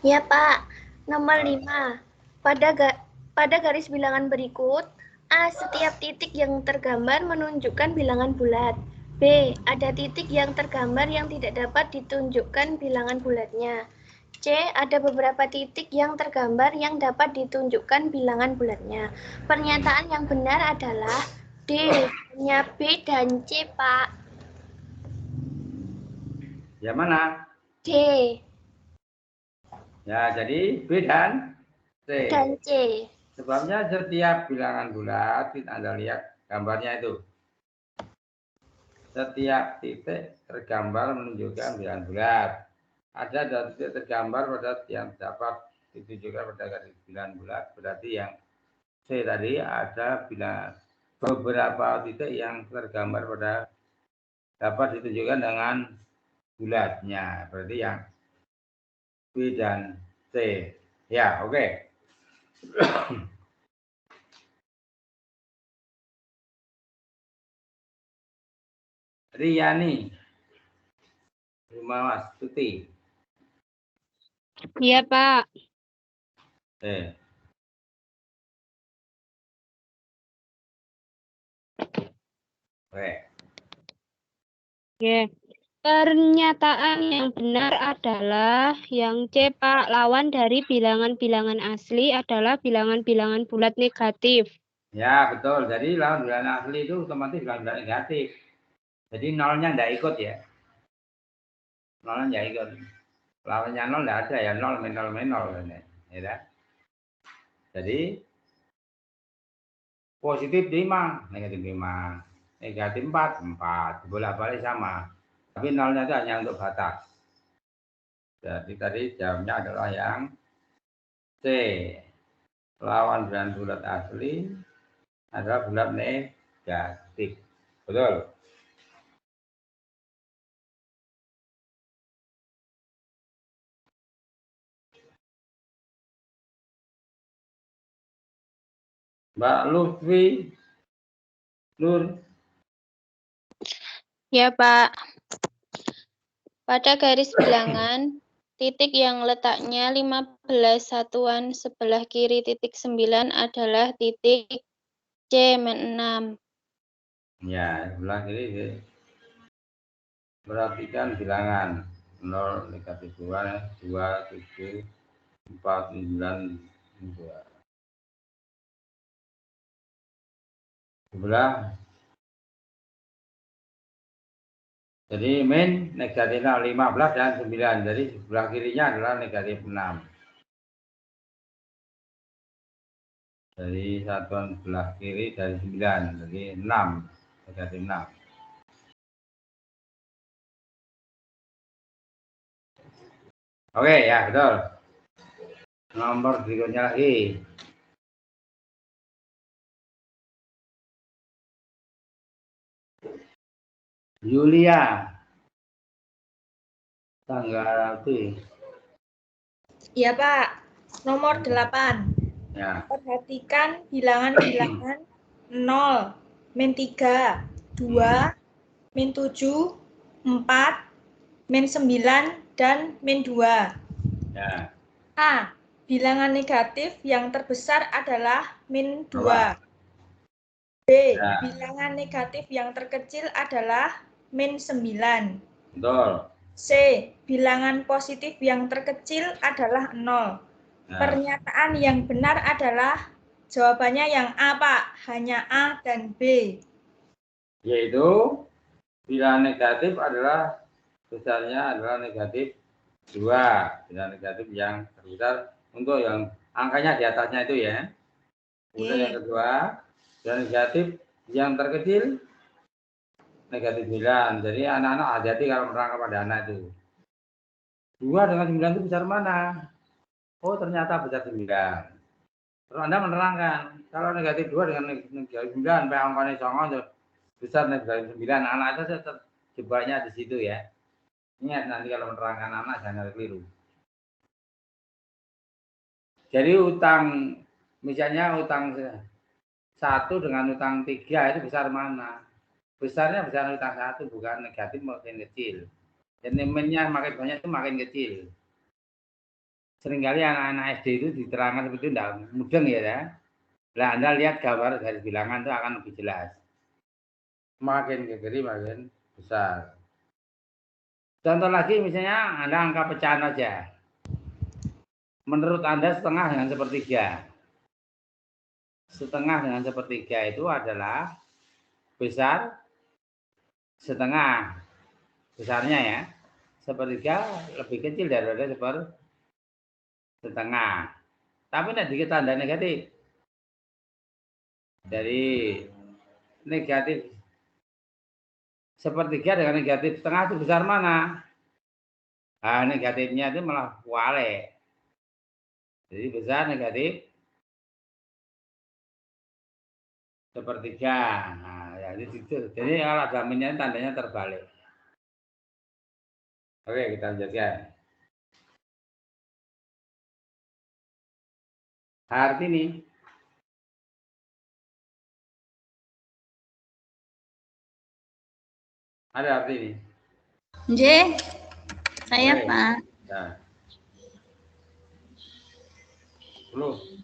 Ya, Pak. Nomor 5. Pada garis bilangan berikut, A. Setiap titik yang tergambar menunjukkan bilangan bulat. B. Ada titik yang tergambar yang tidak dapat ditunjukkan bilangan bulatnya. C. Ada beberapa titik yang tergambar yang dapat ditunjukkan bilangan bulatnya. Pernyataan yang benar adalah D. Hanya B dan C, Pak. Yang mana? D. Ya, jadi B dan C. Dan C. Sebabnya setiap bilangan bulat, Anda lihat gambarnya itu. Setiap titik tergambar menunjukkan bilangan bulat. Ada titik tergambar pada yang dapat ditunjukkan pada garis bilangan bulat. Berarti yang C tadi ada beberapa titik yang tergambar pada dapat ditunjukkan dengan bulatnya. Berarti yang B dan C. Ya, oke. Riyani. Rumah Mas Tuti. Iya, Pak. Oke. Pernyataan yang benar adalah yang C, Pak. Lawan dari bilangan-bilangan asli adalah bilangan-bilangan bulat negatif. Ya, betul. Jadi lawan bilangan asli itu otomatis bilangan negatif. Jadi nolnya tidak ikut ya. Nolnya tidak ikut. Lawannya 0 tidak ada ya. 0 minus 0. Ya, jadi Positif 5, negatif 5. Negatif 4, 4. Bolak-balik sama. Tapi nolnya itu hanya untuk batas. Jadi tadi jawabnya adalah yang C. Lawan bilangan bulat asli adalah bulat negatif. Betul? Mbak Lutfi, Nur. Ya, Pak. Pada garis bilangan, titik yang letaknya 15 satuan sebelah kiri titik 9 adalah titik C-6. Ya, sebelah kiri. Perhatikan bilangan 0, negatif 2, 2, 7, 4, 9, 2. Sebelah. Jadi min negatifnya 15 dan 9. Jadi sebelah kirinya adalah negatif 6. Dari satuan sebelah kiri dari 9. Jadi 6. Negatif 6. Oke, ya betul. Nomor berikutnya lagi. Yulia. Tanggal itu. Iya, Pak. Nomor 8. Ya. Perhatikan bilangan-bilangan 0, min 3, 2, min 7, 4, min 9, dan min 2. Ya. A. Bilangan negatif yang terbesar adalah min 2. B. Ya. Bilangan negatif yang terkecil adalah min 9. Betul. C. Bilangan positif yang terkecil adalah 0. Ya. Pernyataan yang benar adalah jawabannya yang A, Pak. Hanya A dan B. Yaitu bilangan negatif adalah besarnya adalah negatif 2. Bilangan negatif yang terbesar untuk yang angkanya di atasnya itu ya. Kemudian yang kedua, bilangan negatif yang terkecil negatif 9. Jadi anak-anak hati-hati kalau menerangkan pada anak itu. 2 dengan 9 itu besar mana? Oh, ternyata besar 9. Terus Anda menerangkan, kalau negatif 2 dengan negatif 9, sampai angkanya songo, besar negatif 9. Anak itu terjebaknya di situ ya. Ingat nanti kalau menerangkan anak, jangan keliru. Jadi utang, misalnya utang 1 dengan utang 3 itu besar mana? Besarnya besar utang 1, bukan negatif makin kecil. Dan minnya makin banyak itu makin kecil. Seringkali anak-anak SD itu diterangkan seperti itu, tidak mudeng ya. Nah, Anda lihat gambar garis bilangan itu akan lebih jelas. Makin ke kiri makin besar. Contoh lagi misalnya Anda angka pecahan aja. Menurut Anda setengah dengan sepertiga. Setengah dengan sepertiga itu adalah besar setengah. Besarnya ya. Sepertiga lebih kecil daripada setengah. Tapi tidak dikit tanda negatif. Dari negatif sepertiga dengan negatif setengah itu besar mana? Nah, negatifnya itu malah wale. Jadi besar negatif sepertiga. Nah, ya itu. Jadi kalau ada minnya tandanya terbalik. Oke, kita lanjutkan. Hartini. Ada Hartini. J. Saya, Oke. Pak. Ya. 10.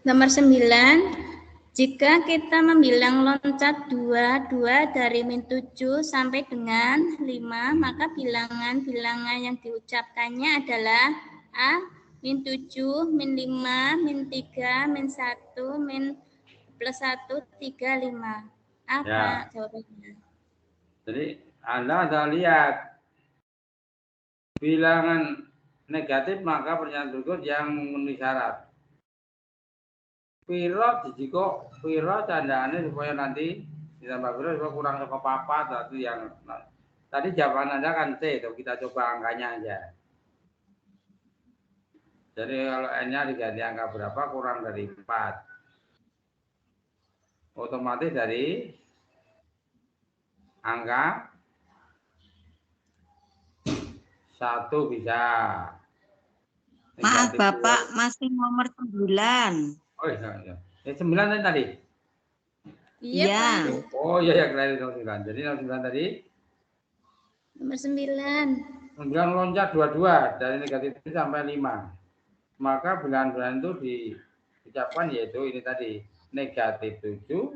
Nomor 9. Jika kita membilang loncat 2 dari min 7 sampai dengan 5, maka bilangan-bilangan yang diucapkannya adalah A, min 7, min 5, min 3, min 1, min plus 1, 3, 5. Apa jawabannya? Jadi Anda lihat bilangan negatif maka pernyataan berikut yang memenuhi syarat. Piro dijiko piro candaannya supaya nanti ditambah piro supaya kurang saka papat satu yang tadi jawaban Anda kan C, kita coba angkanya aja. Jadi kalau N-nya diganti angka berapa kurang dari 4. Otomatis dari angka 1 bisa. Maaf Negatif Bapak, 2. masih nomor 9. Oh iya. 9 tadi? Iya. Oh iya kalian 9. Jadi 9 tadi? Nomor 9. 9 loncat 22 dari negatif 1 sampai 5. Maka bilangan-bilangan itu diucapkan yaitu ini tadi negatif 7,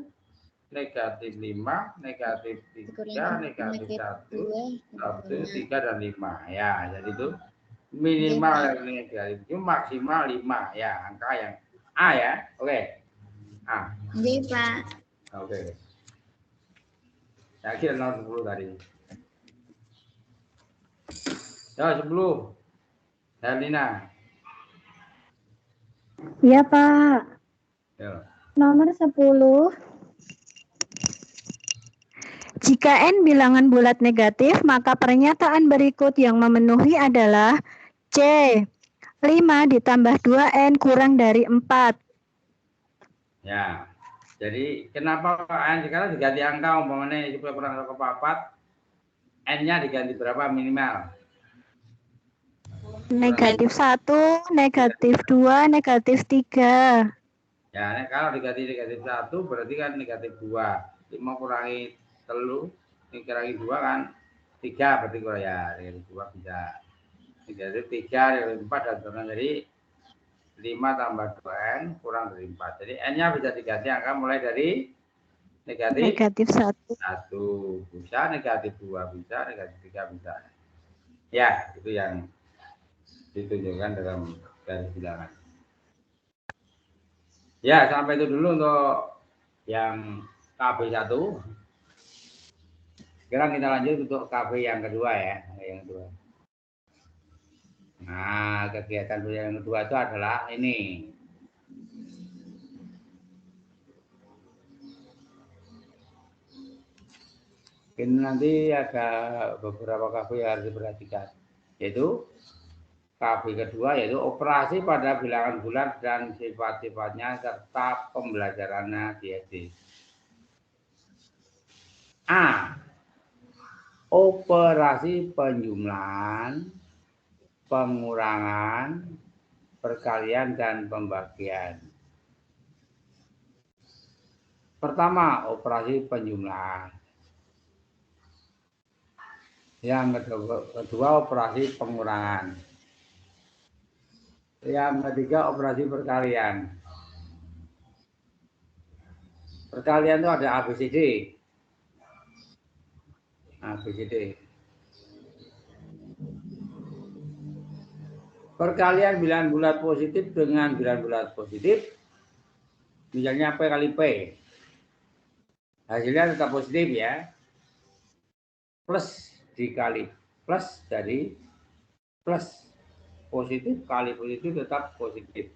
negatif 5, negatif 3, negatif 1, 3 dan 5 ya. Jadi itu minimal negatif 7, maksimal 5 ya, angka yang A ya. Oke. A. Iya Pak. Oke. Ya kira 10 tadi. Ya 10. Herlina. Iya, Pak. Ya. Nomor 10. Jika N bilangan bulat negatif, maka pernyataan berikut yang memenuhi adalah C. 5 ditambah 2N kurang dari 4. Ya. Jadi kenapa N sekarang diganti angka umpamanya supaya kurang dari 4, N-nya diganti berapa minimal? Negatif 1, negatif 2, negatif 3. Ya, kalau diganti negatif 1 berarti kan negatif 2. 5 kurangi 3, kurangi 2 kan 3 berarti kalau ya negatif 2 bisa. Negatif 3, negatif 4 dan kurang dari 5 tambah 2N kurang dari 4. Jadi N-nya bisa diganti angka mulai dari negatif 1. Bisa, negatif 2 bisa, negatif 3 bisa. Ya, itu yang ditunjukkan dalam garis bilangan. Ya, sampai itu dulu untuk yang KB1. Sekarang kita lanjut untuk KB yang kedua ya. Yang kedua. Nah, kegiatan yang kedua itu adalah ini. Ini nanti ada beberapa KB yang harus diperhatikan. Yaitu KB kedua yaitu operasi pada bilangan bulat dan sifat-sifatnya serta pembelajarannya di SD. A. Operasi penjumlahan, pengurangan, perkalian, dan pembagian. Pertama, operasi penjumlahan. Yang kedua, operasi pengurangan. Yang ketiga, operasi perkalian. Perkalian itu ada ABCD. ABCD. Perkalian bilangan bulat positif dengan bilangan bulat positif. Misalnya P kali P. Hasilnya tetap positif ya. Plus dikali plus dari plus. Positif kali positif tetap positif.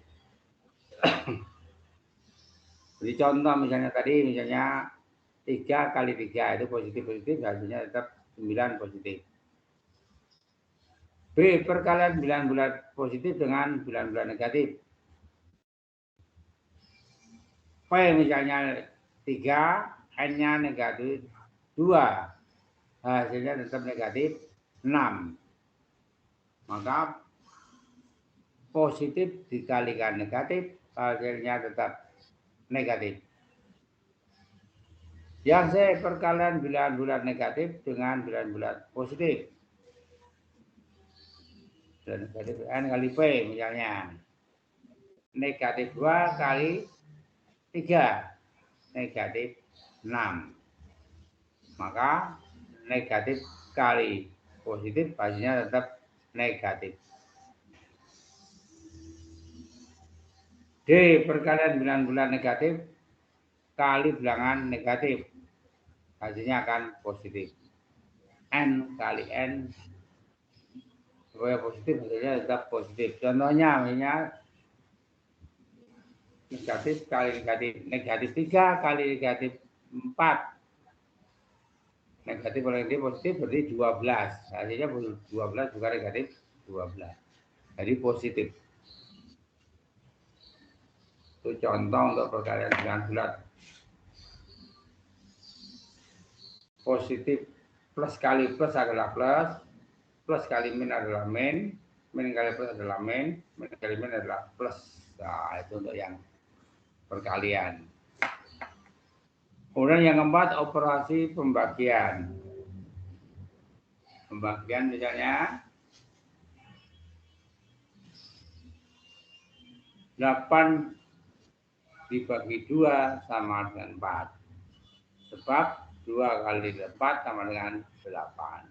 Jadi contoh misalnya tadi, misalnya 3 kali 3 itu positif-positif, hasilnya tetap 9 positif. B. Perkalian bilangan bulat positif dengan bilangan bulat negatif. P misalnya 3, N-nya negatif 2, hasilnya tetap negatif 6. Maka positif dikalikan negatif, hasilnya tetap negatif. Yang C. Perkalian bilangan bulat negatif dengan bilangan bulat positif. Dan negatif N kali P misalnya. Negatif 2 kali 3. Negatif 6. Maka negatif kali positif hasilnya tetap negatif. D. Perkalian bilangan bulat negatif kali bilangan negatif. Hasilnya akan positif. N kali N Supaya positif hasilnya tetap positif. Contohnya misalnya negatif kali negatif 3 kali negatif 4. Negatif kali positif berarti 12. Hasilnya 12 bukan negatif 12. Jadi positif. Itu contoh untuk perkalian bilangan bulat. Positif plus kali plus adalah plus kali min adalah min kali plus adalah min kali min adalah plus. Nah, itu untuk yang perkalian. Kemudian yang keempat, operasi pembagian. Pembagian misalnya 8 dibagi 2 sama dengan 4. Sebab 2 kali 4 sama dengan 8.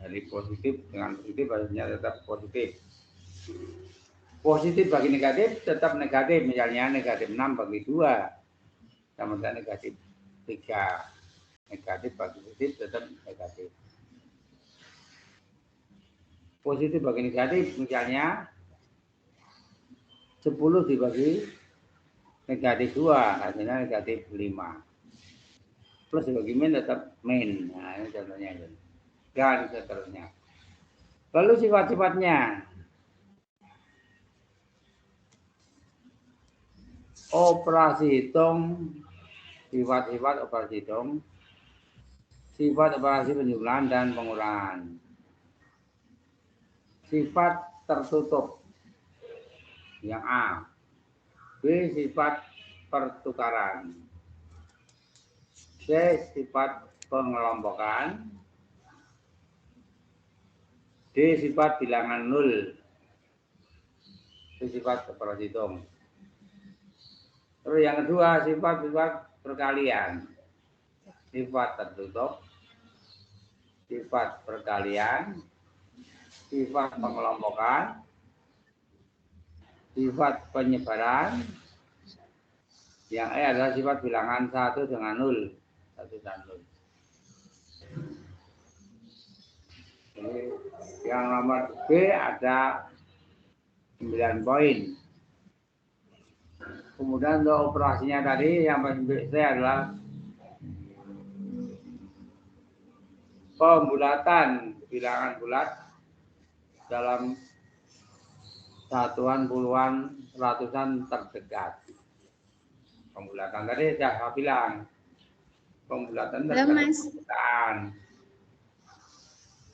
Jadi positif dengan positif hasilnya tetap positif. Positif bagi negatif tetap negatif. Misalnya negatif 6 bagi 2 sama dengan negatif 3. Negatif bagi positif tetap negatif. Positif bagi negatif misalnya 10 dibagi negatif 2 hasilnya negatif 5. Plus dibagi min tetap min. Nah, ini contohnya itu. Dan seterusnya. Lalu sifat-sifatnya. Operasi hitung, sifat-sifat operasi hitung, sifat operasi penjumlahan dan pengurangan. Sifat tertutup yang A. B. Sifat pertukaran. C. Sifat pengelompokan. D. Sifat bilangan 0. Itu sifat operasi hitung. Terus yang kedua, sifat-sifat perkalian. Sifat tertutup, sifat perkalian, sifat pengelompokan, sifat penyebaran. Yang E adalah sifat bilangan 1 dengan 0. 1 dan 0. Jadi, yang nomor B ada 9 poin. Kemudian untuk operasinya tadi yang paling B adalah pembulatan bilangan bulat dalam satuan, puluhan, ratusan terdekat. Pembulatan tadi saya bilang. Pembulatan terdekat.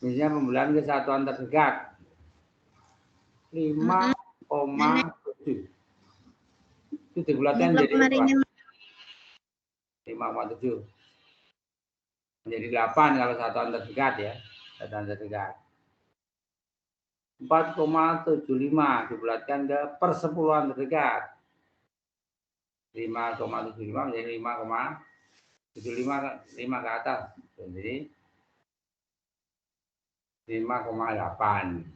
Misalnya pembulatan ke satuan terdekat 5,7. Itu dibulatkan jadi 5,7. Menjadi 8 kalau satuan terdekat ya. Satuan terdekat. 4,75 dibulatkan ke persepuluhan terdekat. 5,75 menjadi 5,75 5 ke atas. Jadi 5,8.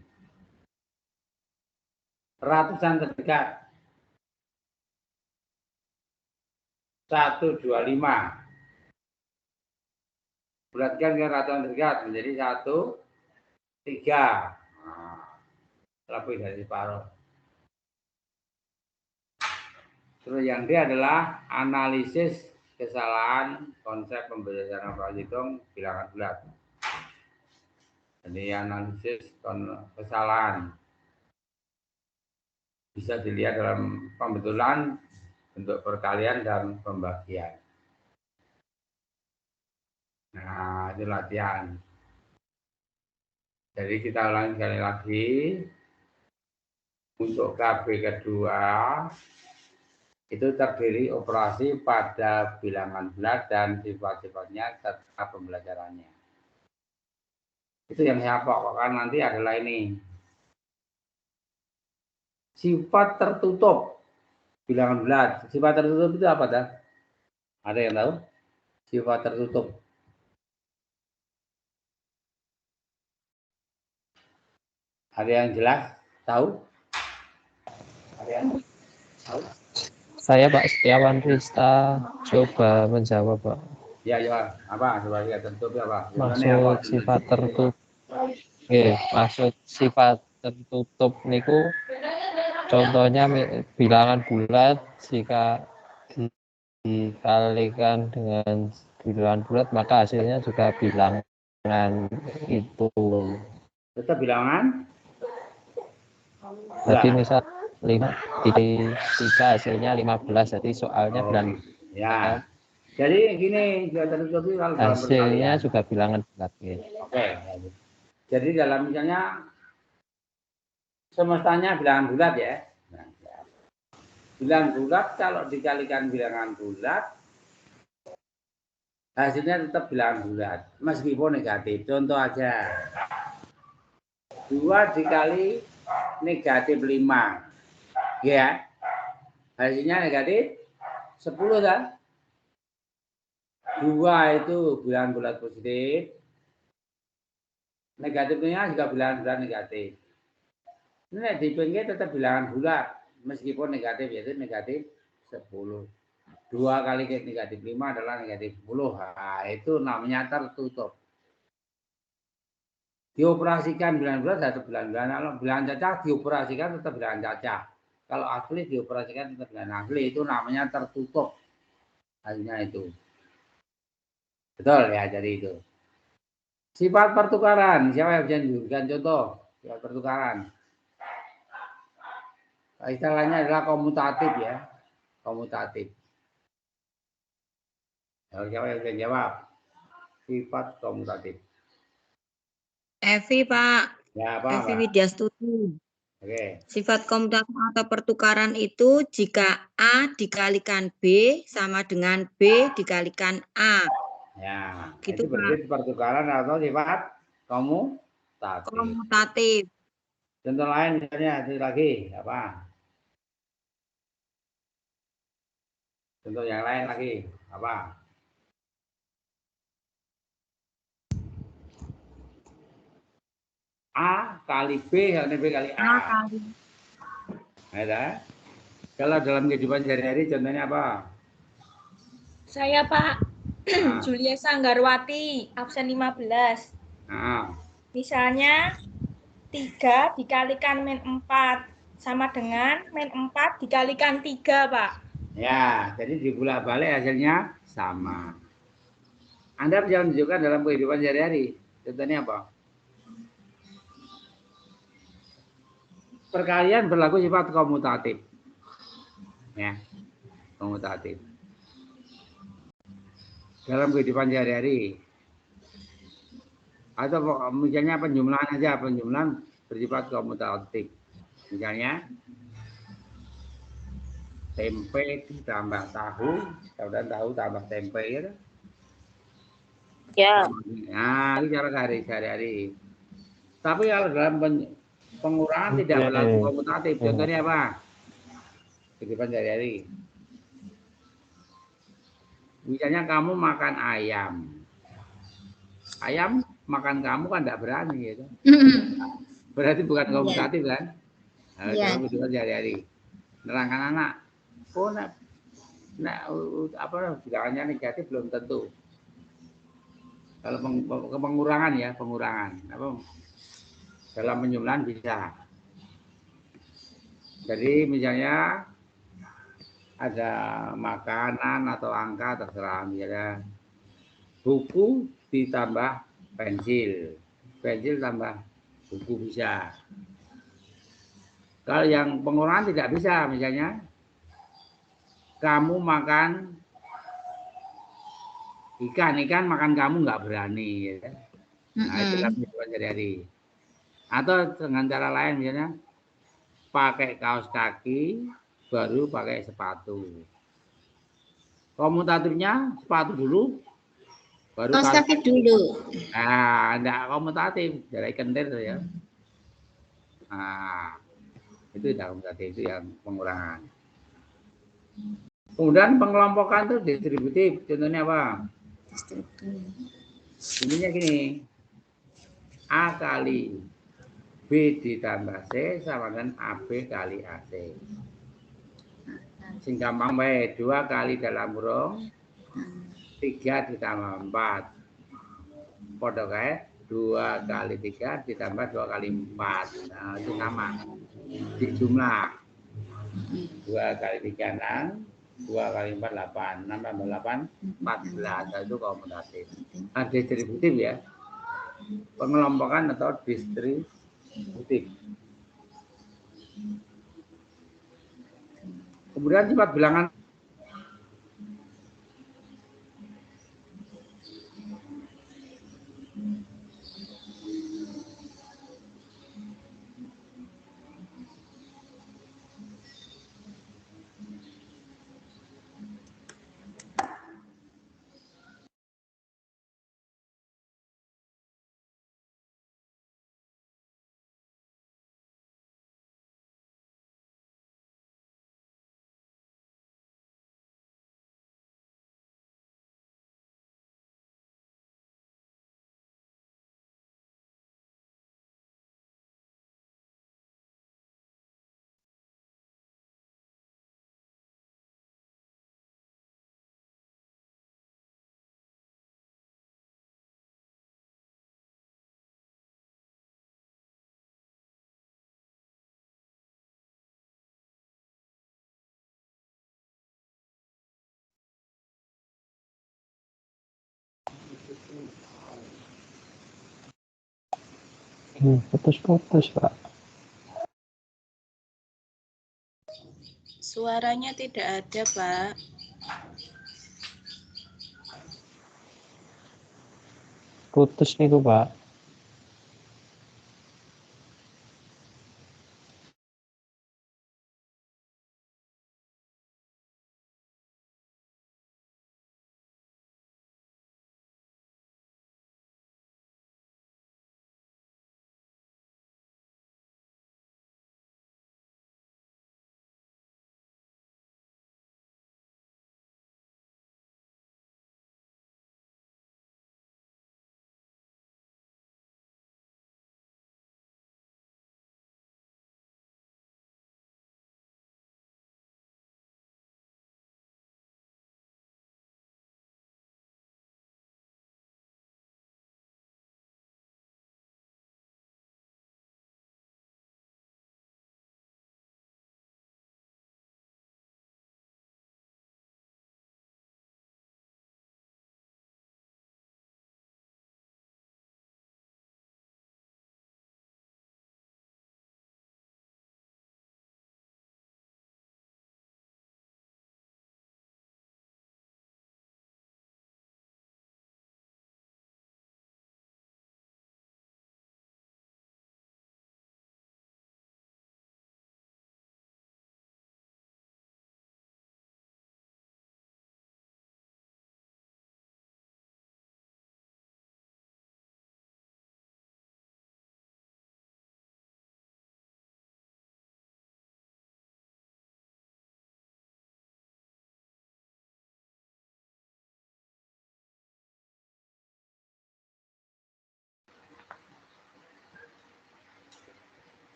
Ratusan terdekat 125. Bulatkan ke ratusan terdekat menjadi 1,3. Lebih dari separuh. Terus yang D adalah analisis kesalahan konsep pembelajaran operasi hitung bilangan bulat. Jadi analisis kesalahan bisa dilihat dalam pembetulan bentuk perkalian dan pembagian. Nah, itu latihan. Jadi kita ulangi sekali lagi. Untuk KB kedua, itu terdiri operasi pada bilangan bulat dan sifat-sifatnya serta pembelajarannya. Itu yang saya pokokkan nanti adalah ini. Sifat tertutup bilangan bulat. Sifat tertutup itu apa dah? Ada yang tahu? Sifat tertutup. Ada yang jelas? Tahu? Ada yang tahu? Saya Pak Setiawan Rista coba menjawab Pak. Ya, ya. Apa? Coba lihat tertutup apa? Maksud sifat tertutup. Nggih, maksud sifat tertutup niku contohnya bilangan bulat jika dikalikan dengan bilangan bulat maka hasilnya juga bilangan itu. Tetap bilangan? Jadi misal 5 di 3 hasilnya 15, jadi soalnya bilangan. Ya. Jadi gini, tertutup kalau dalam hasilnya juga bilangan bulat. Oke. Jadi dalam misalnya semestanya bilangan bulat ya. Bilangan bulat kalau dikalikan bilangan bulat hasilnya tetap bilangan bulat meskipun negatif. Contoh aja 2 dikali negatif 5 ya, hasilnya negatif 10 kan. 2 itu bilangan bulat positif, negatifnya juga bilangan bulat negatif. Ini di pinggir tetap bilangan bulat meskipun negatif, yaitu negatif 10. 2 kali negatif 5 adalah negatif 10. Nah, itu namanya tertutup. Dioperasikan bilangan bulat tetap bilangan bulat. Kalau bilangan cacah dioperasikan tetap bilangan cacah. Kalau asli dioperasikan tetap bilangan asli. Itu namanya tertutup. Hasilnya itu. Betul ya, jadi itu. Sifat pertukaran. Siapa yang bisa menunjukkan contoh sifat pertukaran? Istilahnya adalah komutatif ya. Komutatif. Siapa yang bisa jawab? Sifat komutatif. Evi, Pak. Ya, apa? Evi Widyastuti. Oke. Sifat komutatif atau pertukaran itu jika A dikalikan B sama dengan B dikalikan A. Ya, gitu, itu berarti pertukaran atau sifat komutatif. Komutatif. Contoh lain misalnya itu lagi apa? Contoh yang lain lagi apa? A kali B kali B kali A. Ada? Kalau dalam kehidupan sehari-hari contohnya apa? Saya Pak Julia Sanggarwati, absen 15. Misalnya 3 dikalikan min 4 sama dengan min 4 dikalikan 3, Pak. Ya, jadi dibulak-balik hasilnya sama. Anda bisa menunjukkan dalam kehidupan sehari-hari. Contohnya apa? Perkalian berlaku sifat komutatif. Ya, komutatif. Dalam kehidupan sehari-hari. Atau misalnya penjumlahan aja, penjumlahan bersifat komutatif. Misalnya tempe ditambah tahu, dan tahu tambah tempe gitu. Ya. Nah, itu cara sehari-hari. Tapi kalau dalam pengurangan tidak berlaku komutatif. Contohnya apa? Kehidupan sehari-hari. Misalnya kamu makan ayam. Ayam makan kamu kan tidak berani gitu. Berarti bukan komutatif kan? Dalam kehidupan sehari-hari. Nerangkan anak. Oh, apa bilangannya negatif belum tentu. Kalau pengurangan ya, pengurangan. Apa, dalam penjumlahan bisa. Jadi misalnya ada makanan atau angka terserah, misalnya buku ditambah pensil, pensil tambah buku bisa. Kalau yang pengurangan tidak bisa, misalnya kamu makan ikan makan kamu nggak berani, ya. Nah itu kan jadi. Atau dengan cara lain misalnya pakai kaos kaki baru pakai sepatu. Komutatifnya sepatu dulu baru kaos kaki dulu. Nah, enggak komutatif, dari kentir ya. Nah, itu komutatif, itu yang pengurangan. Kemudian pengelompokan itu distributif. Contohnya apa? Intinya gini. A kali B ditambah C sama dengan AB kali AC. Sing gampang bae, 2 kali dalam kurung 3 ditambah 4. Padha kae 2 kali 3 ditambah 2 kali 4. Nah, itu sama. Di jumlah. 2 kali 3, 6. 2 kali 4, 8. 6 tambah 8, 14. Nah, itu komutatif. Nah, distributif ya. Pengelompokan atau distributif. Kemudian sifat bilangan Putus-putus, Pak. Suaranya tidak ada, Pak. Putus niku, Pak.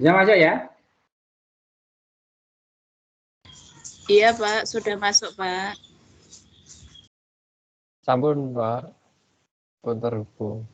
bisa masuk ya? Iya, Pak. Sudah masuk, Pak. Sampun, Pak. Pun terhubung.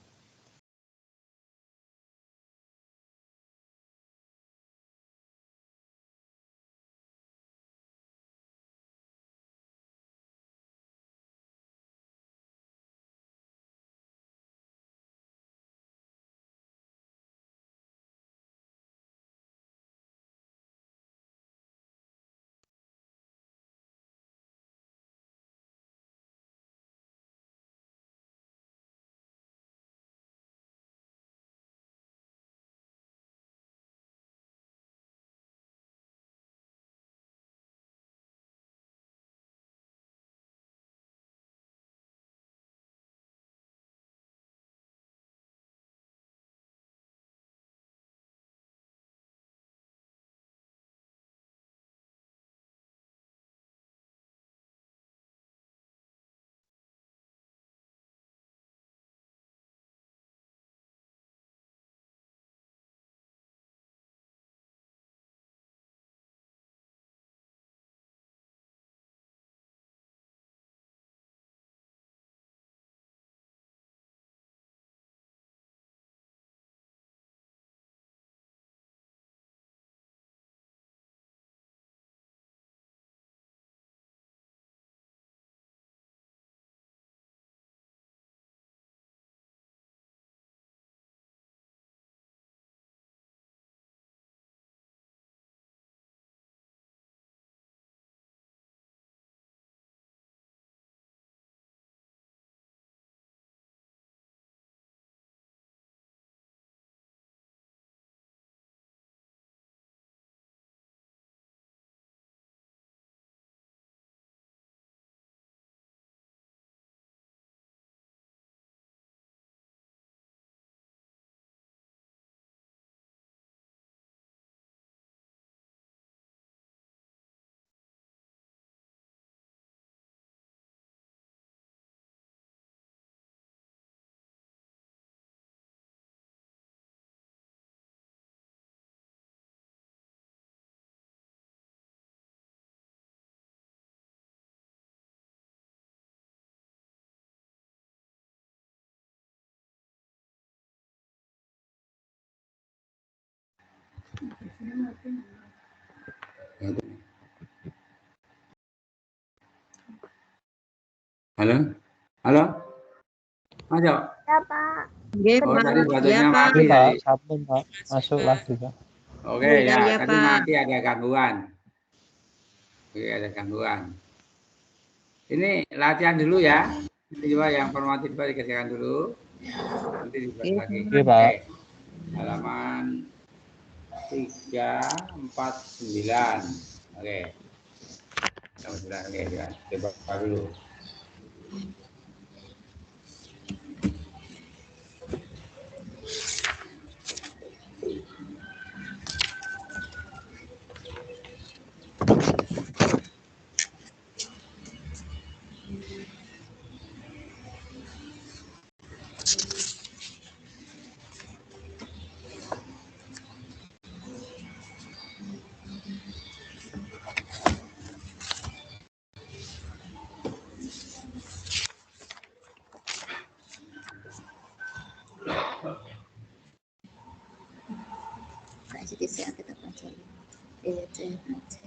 Halo? Halo? Ayo. Ya, Pak. Nggih, Oh, Pak. tadi Ya, baterainya Pak. mati Pak, tadi. satu Pak, masuk lagi Pak. Oke, Oh, ya, ya, ya, tadi Pak. mati ada gangguan. Oke, ada gangguan. Ini latihan dulu ya. Ini juga yang formatif dikerjakan dulu. Nanti dibuat lagi. Oke, Pak. Oke. Halaman 349. Oke. 349. Oke, ya. Coba dulu. Kasih tisnya kita baca. Iya, baca.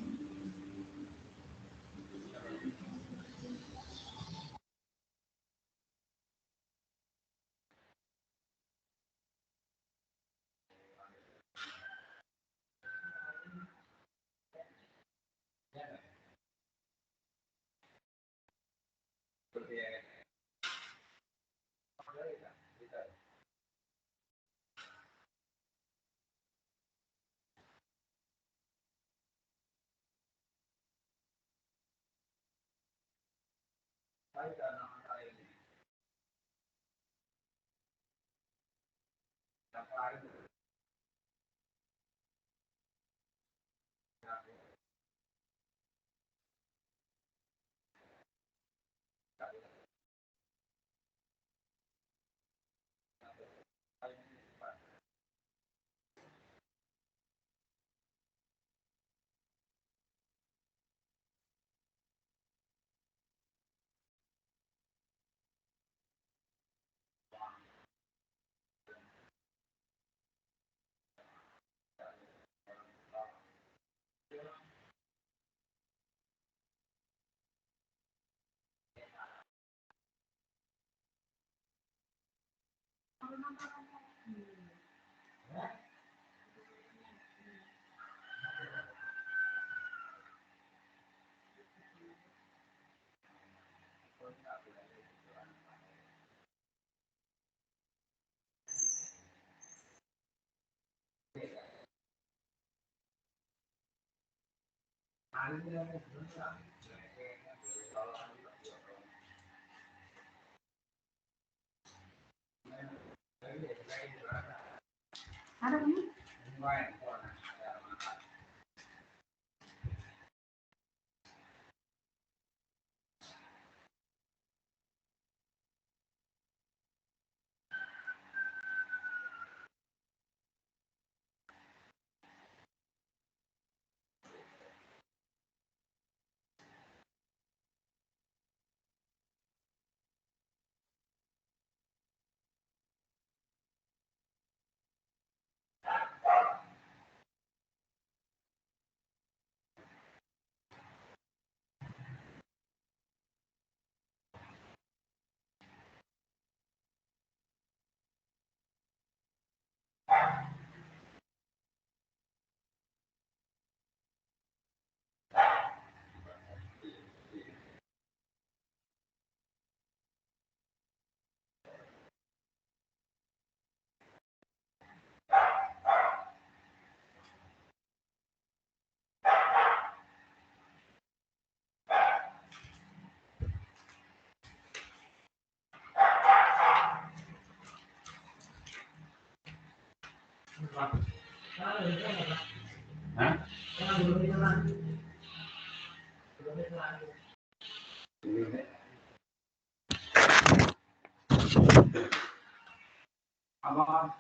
Apa?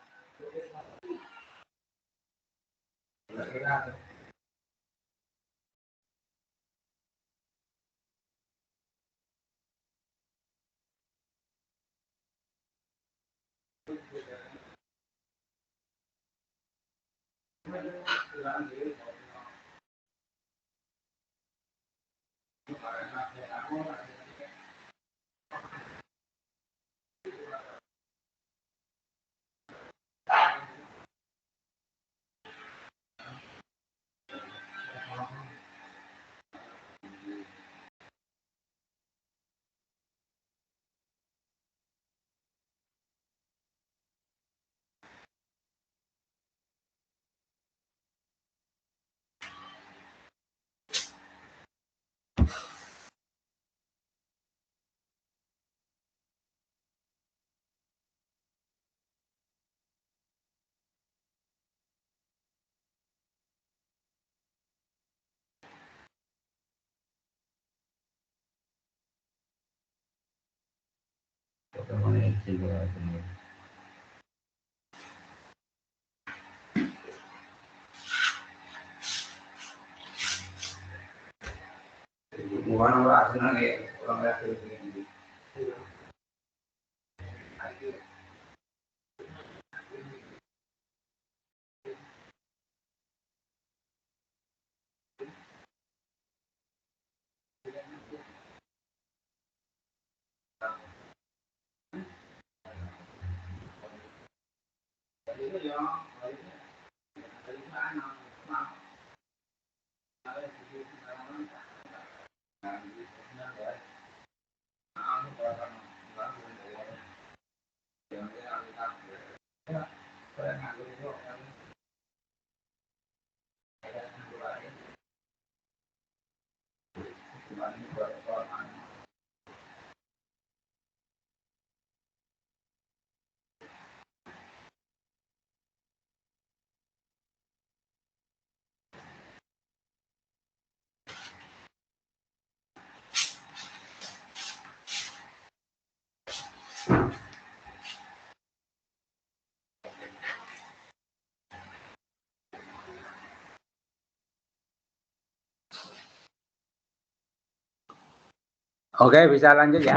Oke, bisa lanjut ya.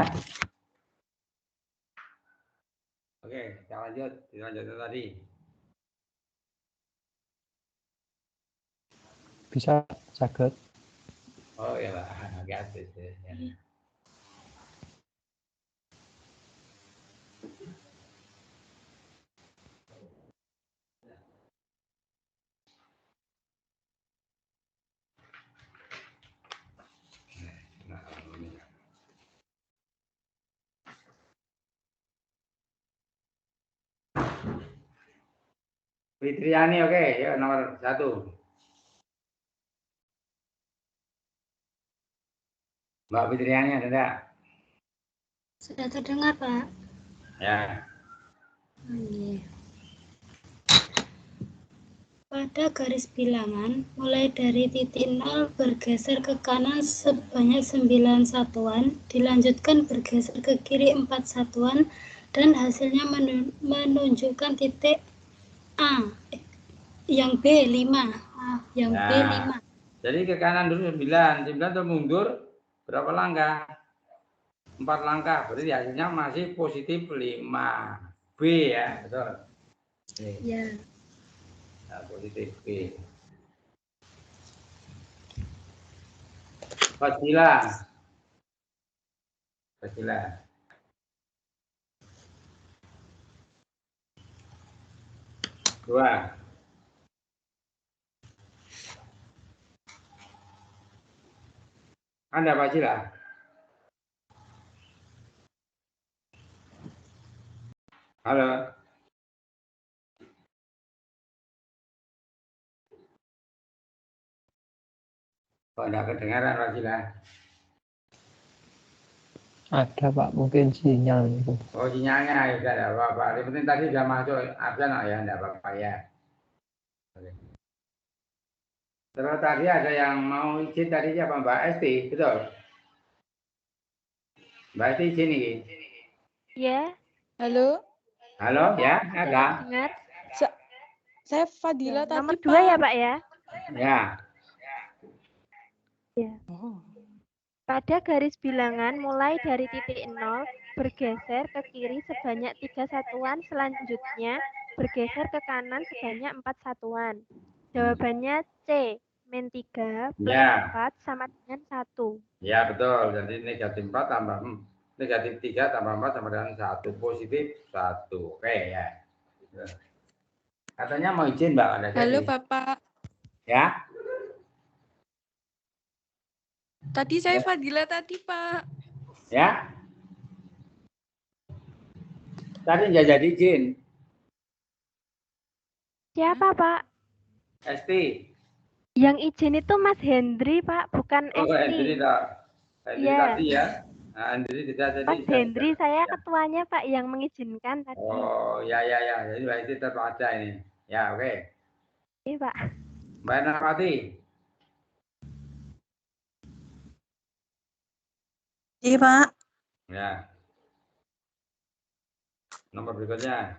Oke, kita lanjut. Dilanjutkan tadi. Bisa, saged. Oh ya Pak, agak atas ya. Fitriani, oke, ya nomor 1. Mbak Fitriani ada enggak? Sudah terdengar, Pak? Ya. Iya. Pada garis bilangan, mulai dari titik 0 bergeser ke kanan sebanyak 9 satuan, dilanjutkan bergeser ke kiri 4 satuan, dan hasilnya menunjukkan titik A, yang B 5, yang B 5. Jadi ke kanan dulu 9 terus mundur berapa langkah? 4 langkah, berarti hasilnya masih positif 5. B ya, betul? Ya. Nah, positif B. Fasilah. 2. Anda Fasilah. Halo. Kok enggak kedengaran Fasilah? Ada Pak, mungkin sinyal itu. Oh sinyalnya ya sudah apa-apa. Yang penting tadi sudah masuk absen ya, enggak apa-apa ya. Oke. Terus tadi ada yang mau izin tadi siapa Mbak Esti, betul? Mbak Esti izin ini. Ya. Halo. Halo ya, ada. Dengar. Saya Fadila tadi Nomor 2 Pak. ya Pak ya? Ya. Ya. Pada garis bilangan mulai dari titik 0 bergeser ke kiri sebanyak 3 satuan, selanjutnya bergeser ke kanan sebanyak 4 satuan. Jawabannya C. Min 3 plus Ya. 4 sama dengan 1. Ya, betul. Jadi negatif 4 tambah negatif 3 tambah 4 sama dengan 1. Positif 1. Oke ya. Katanya mau izin, Mbak. Ada Halo, jadi. Bapak. Ya. Tadi saya Fadila tadi, Pak. Ya. Tadi nggak jadi izin. Siapa, Pak? Esti. Yang izin itu Mas Hendri, Pak, bukan Oh, Esti. Hendri tak. Hendri Iya. tadi ya. Nah, Hendri tidak jadi. Mas Hendri, saya ketuanya, Pak, yang mengizinkan tadi. Oh, ya. Jadi Mbak Esti tetap ada ini. Ya, oke. Iya, Pak. Mbak Napati. Iya, Pak. Ya. Nomor berikutnya.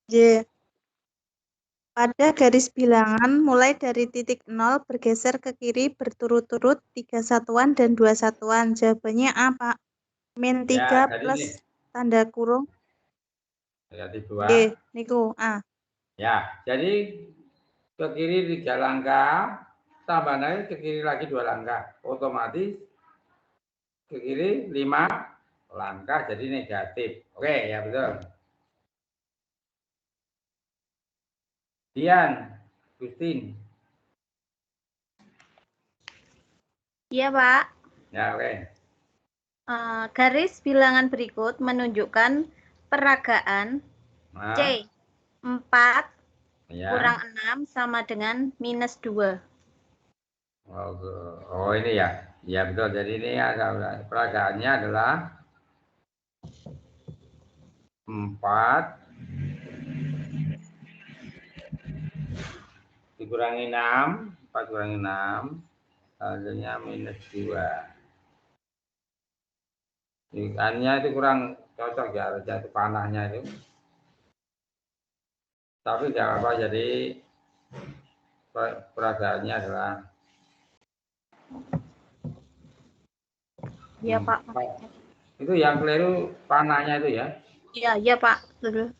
Y. Pada garis bilangan mulai dari titik 0 bergeser ke kiri berturut-turut 3 satuan dan 2 satuan. Jawabannya apa? Min 3 Ya, plus ini. tanda kurung. Negatif 2. Y. Niku. A. Ya, jadi ke kiri 3 langkah, tambah lagi ke kiri lagi 2 langkah. Otomatis ke kiri 5 langkah jadi negatif. Oke, ya betul. Dian, Gustin. Iya, Pak. Ya, oke. Garis bilangan berikut menunjukkan peragaan Nah, C 4 ya. kurang 6 sama dengan minus 2. Oh, ini ya. Ya betul. Jadi ini peragaannya adalah 4 dikurangi 6, 4 kurangi 6, hasilnya minus 2. Ikannya itu kurang cocok ya, itu panahnya itu. Tapi jangan apa, jadi peragaannya adalah Iya, Pak. itu yang keliru panahnya itu ya. Iya, Pak. Betul.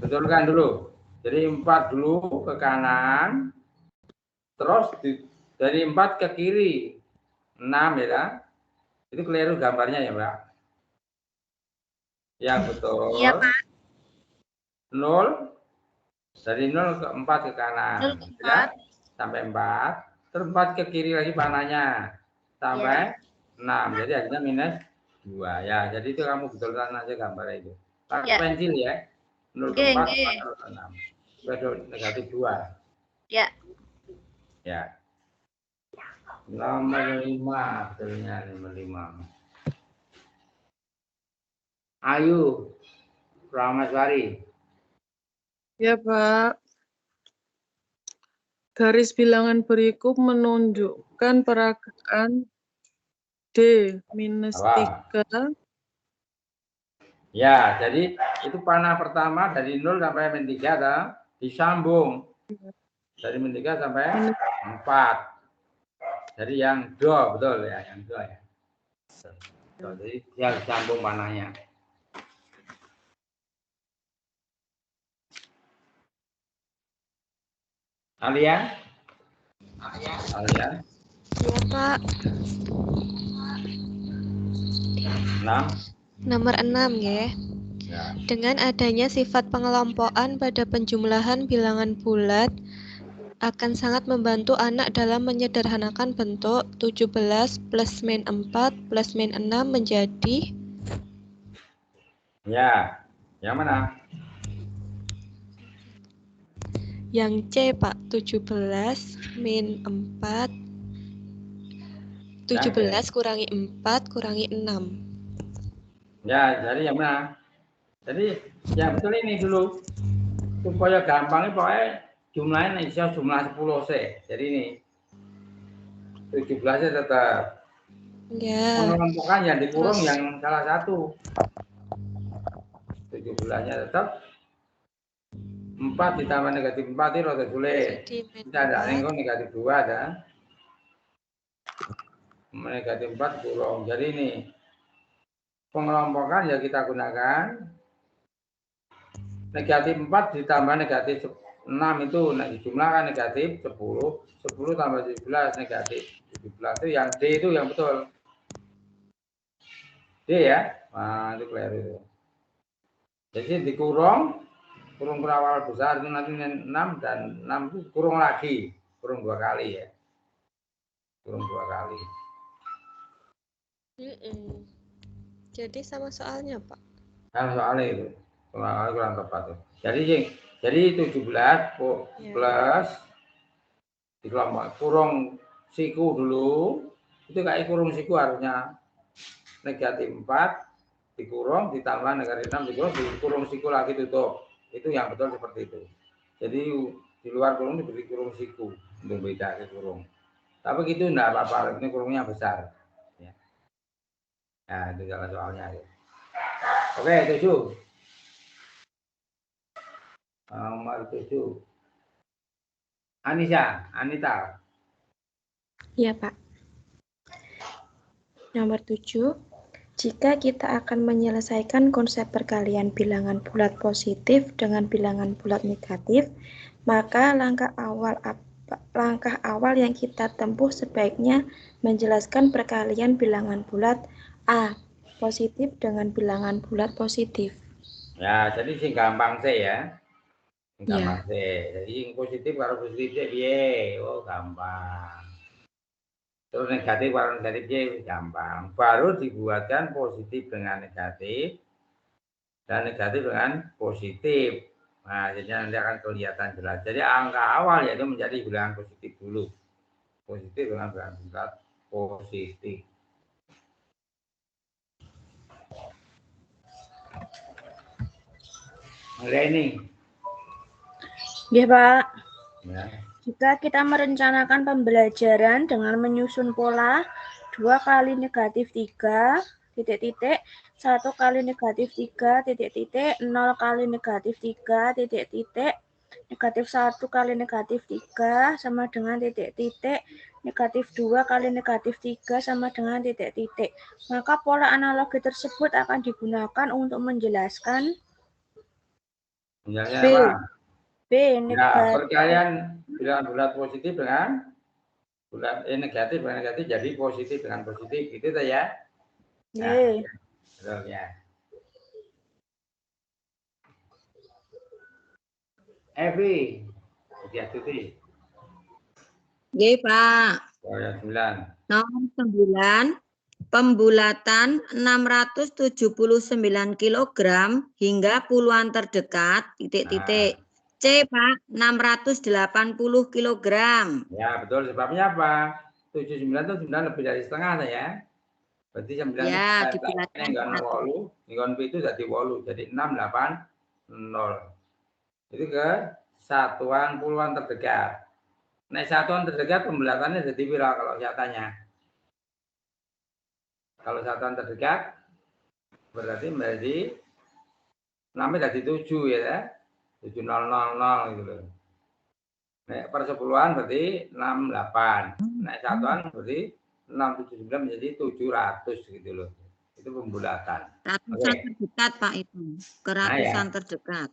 Betulkan dulu. Jadi 4 dulu ke kanan, terus dari 4 ke kiri 6 ya kan? Itu keliru gambarnya ya, Mbak. Yang betul. Iya, Pak. 0 dari 0 ke 4 ke kanan. 0 ke 4. Ya? Sampai 4. Terus 4 ke kiri lagi panahnya. Sampai 6. Jadi hasilnya minus 2 ya. Jadi itu kamu betulkan aja gambarnya itu. Pakai pensil ya. 0 ke 4, 4 ke 6. Itu negatif 2. Ya. Ya. Nomor 5, betulnya nomor 5. Ayu Ramaswari. Ya, Pak. Garis bilangan berikut menunjukkan peragaan D minus 3. Ya, jadi itu panah pertama dari 0 sampai min 3 ada disambung. Dari min 3 sampai 4. Jadi yang do, betul ya, yang do ya. Jadi dia disambung panahnya. Alia? Iya, Pak. 6. Nomor 6 ya. Ya. Dengan adanya sifat pengelompokan pada penjumlahan bilangan bulat akan sangat membantu anak dalam menyederhanakan bentuk 17 plus min 4 plus min 6 menjadi. Ya, yang mana? Yang C, Pak. 17 min 4. 17 kurangi 4 kurangi 6. Ya, jadi yang mana? Jadi yang betul ini dulu. Supaya gampangnya pokoknya jumlahnya bisa jumlah 10 C. Jadi ini 17-nya tetap. Ya. Mengelompokkan yang dikurung yang salah satu. 17-nya tetap. 4 ditambah negatif 4 itu rada sulit. Kita ada negatif 2 ada. Negatif 4 kurung. Jadi ini pengelompokan ya kita gunakan negatif 4 ditambah negatif 6 itu dijumlahkan negatif 10. 10 tambah 17 negatif 17 itu yang D itu yang betul. D ya. Nah, itu keliru itu. Jadi dikurung awal besar itu nanti 6 dan 6 itu kurung lagi. Kurung 2 kali ya. Kurung 2 kali. Jadi sama soalnya, Pak. Nah, soalnya itu. Kurang tepat tuh. Jadi 17 plus di kelompok kurung siku dulu. Itu kayak kurung siku harusnya negatif 4 dikurung ditambah negatif 6 dikurung siku lagi tutup. Itu yang betul seperti itu. Jadi di luar kurung diberi kurung siku untuk beda ke kurung. Tapi gitu enggak apa-apa, ini kurungnya besar. Ya. Nah, itu jalan soalnya. Ya. Oke, 7. Nomor 7. Anita. Ya, Pak. Nomor 7. Jika kita akan menyelesaikan konsep perkalian bilangan bulat positif dengan bilangan bulat negatif, maka langkah awal yang kita tempuh sebaiknya menjelaskan perkalian bilangan bulat A positif dengan bilangan bulat positif. Ya, jadi sing gampang sih ya. Gampang sih. Jadi yang positif kalau positif piye? Oh, gampang. Terus negatif kalau negatif piye? Gampang. Baru dibuatkan positif dengan negatif dan negatif dengan positif. Nah, jadi nanti akan kelihatan jelas. Jadi angka awal yaitu menjadi bilangan positif dulu. Positif dengan bilangan bulat positif. Ini. Ya, Pak. Ya. Jika kita merencanakan pembelajaran dengan menyusun pola 2 kali negatif 3, titik-titik, 1 kali negatif 3, titik-titik, 0 kali negatif 3, titik-titik, negatif 1 kali negatif 3 sama dengan titik-titik, negatif 2 kali negatif 3 sama dengan titik-titik. Maka pola analogi tersebut akan digunakan untuk menjelaskan B. negatif. Ya, perkalian bilangan bulat positif dengan bulat negatif dengan negatif jadi positif dengan positif gitu ya. Nah, betul ya. Evi, dia tuti. Nggih, Pak. Oh ya, 9. Nomor 9, pembulatan 679 kg hingga puluhan terdekat, titik-titik. C, Pak, 680 kg. Ya, betul. Sebabnya apa? 79 itu 9 lebih dari setengah ya. Berarti 9 ya, itu enggak 8, ngon itu jadi 8, jadi 680. Itu ke satuan puluhan terdekat. Nah, satuan terdekat pembulatannya jadi viral kalau saya tanya. Kalau satuan terdekat berarti menjadi 6 jadi 7 ya. 7000 gitu loh. Nah, persepuluhan berarti 68. Nah, satuan berarti 679 menjadi 700 gitu loh. Itu pembulatan. Ratusan terdekat, Pak, itu. Ke ratusan terdekat.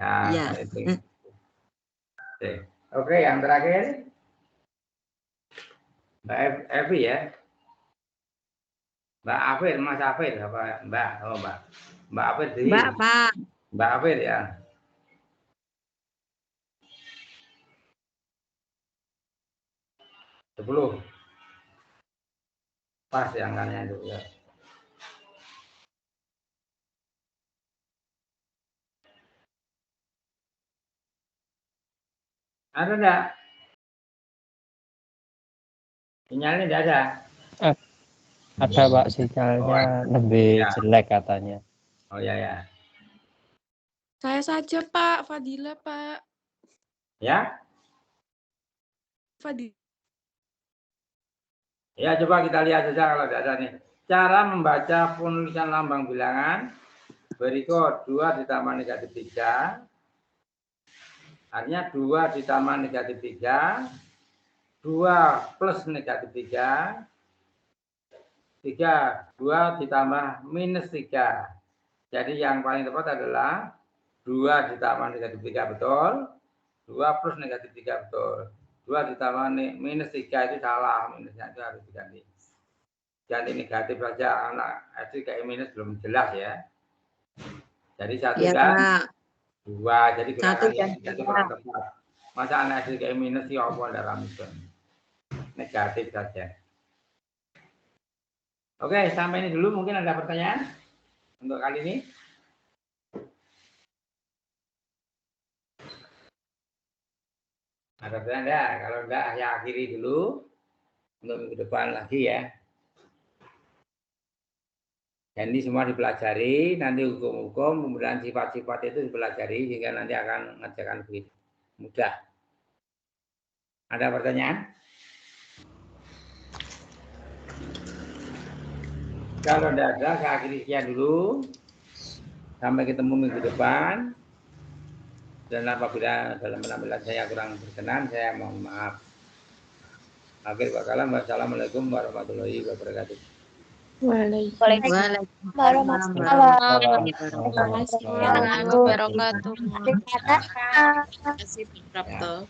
Nah, ya. Oke, yang terakhir. Mbak Evi ya. Mbak Afir, Mas Afir apa Mbak? Oh, Mbak. Mbak Afir di. Mbak, Pak. Mbak Afir ya. Sepuluh. Pas ya angkanya itu ya. Ada enggak? Sinyalnya enggak ada. Ada, Pak, sinyalnya lebih jelek katanya. Oh ya. Saya saja, Pak. Fadila, Pak. Ya? Fadila. Ya, coba kita lihat saja kalau tidak ada nih. Cara membaca penulisan lambang bilangan berikut 2 ditambah negatif 3. Artinya 2 ditambah negatif 3. 2 plus negatif 3. 2 ditambah minus 3. Jadi yang paling tepat adalah 2 ditambah negatif 3 betul. 2 plus negatif 3 betul. 2 ditambah minus 3 itu salah. Minusnya itu harus diganti. Ganti negatif saja. Anak SD kayak minus belum jelas ya. Jadi 1 Iya, dan Pak. 2. Jadi 1 gerakan dan yang itu 2. kurang tepat. Masa anak SD kayak minus sih apa ada rambut. Negatif saja. Oke, sampai ini dulu. Mungkin ada pertanyaan untuk kali ini. Ada pertanyaan enggak? Kalau enggak, saya akhiri dulu untuk minggu depan lagi ya. Dan ini semua dipelajari, nanti hukum-hukum, kemudian sifat-sifat itu dipelajari sehingga nanti akan mengerjakan begitu mudah. Ada pertanyaan? Kalau tidak ada, saya akhiri sekian dulu. Sampai ketemu minggu depan. Dan apabila dalam penampilan saya kurang berkenan, saya mohon maaf. Akhir kalam, wassalamualaikum warahmatullahi wabarakatuh. Waalaikumsalam warahmatullahi wabarakatuh. wabarakatuh. Terima kasih, Pak Prapto.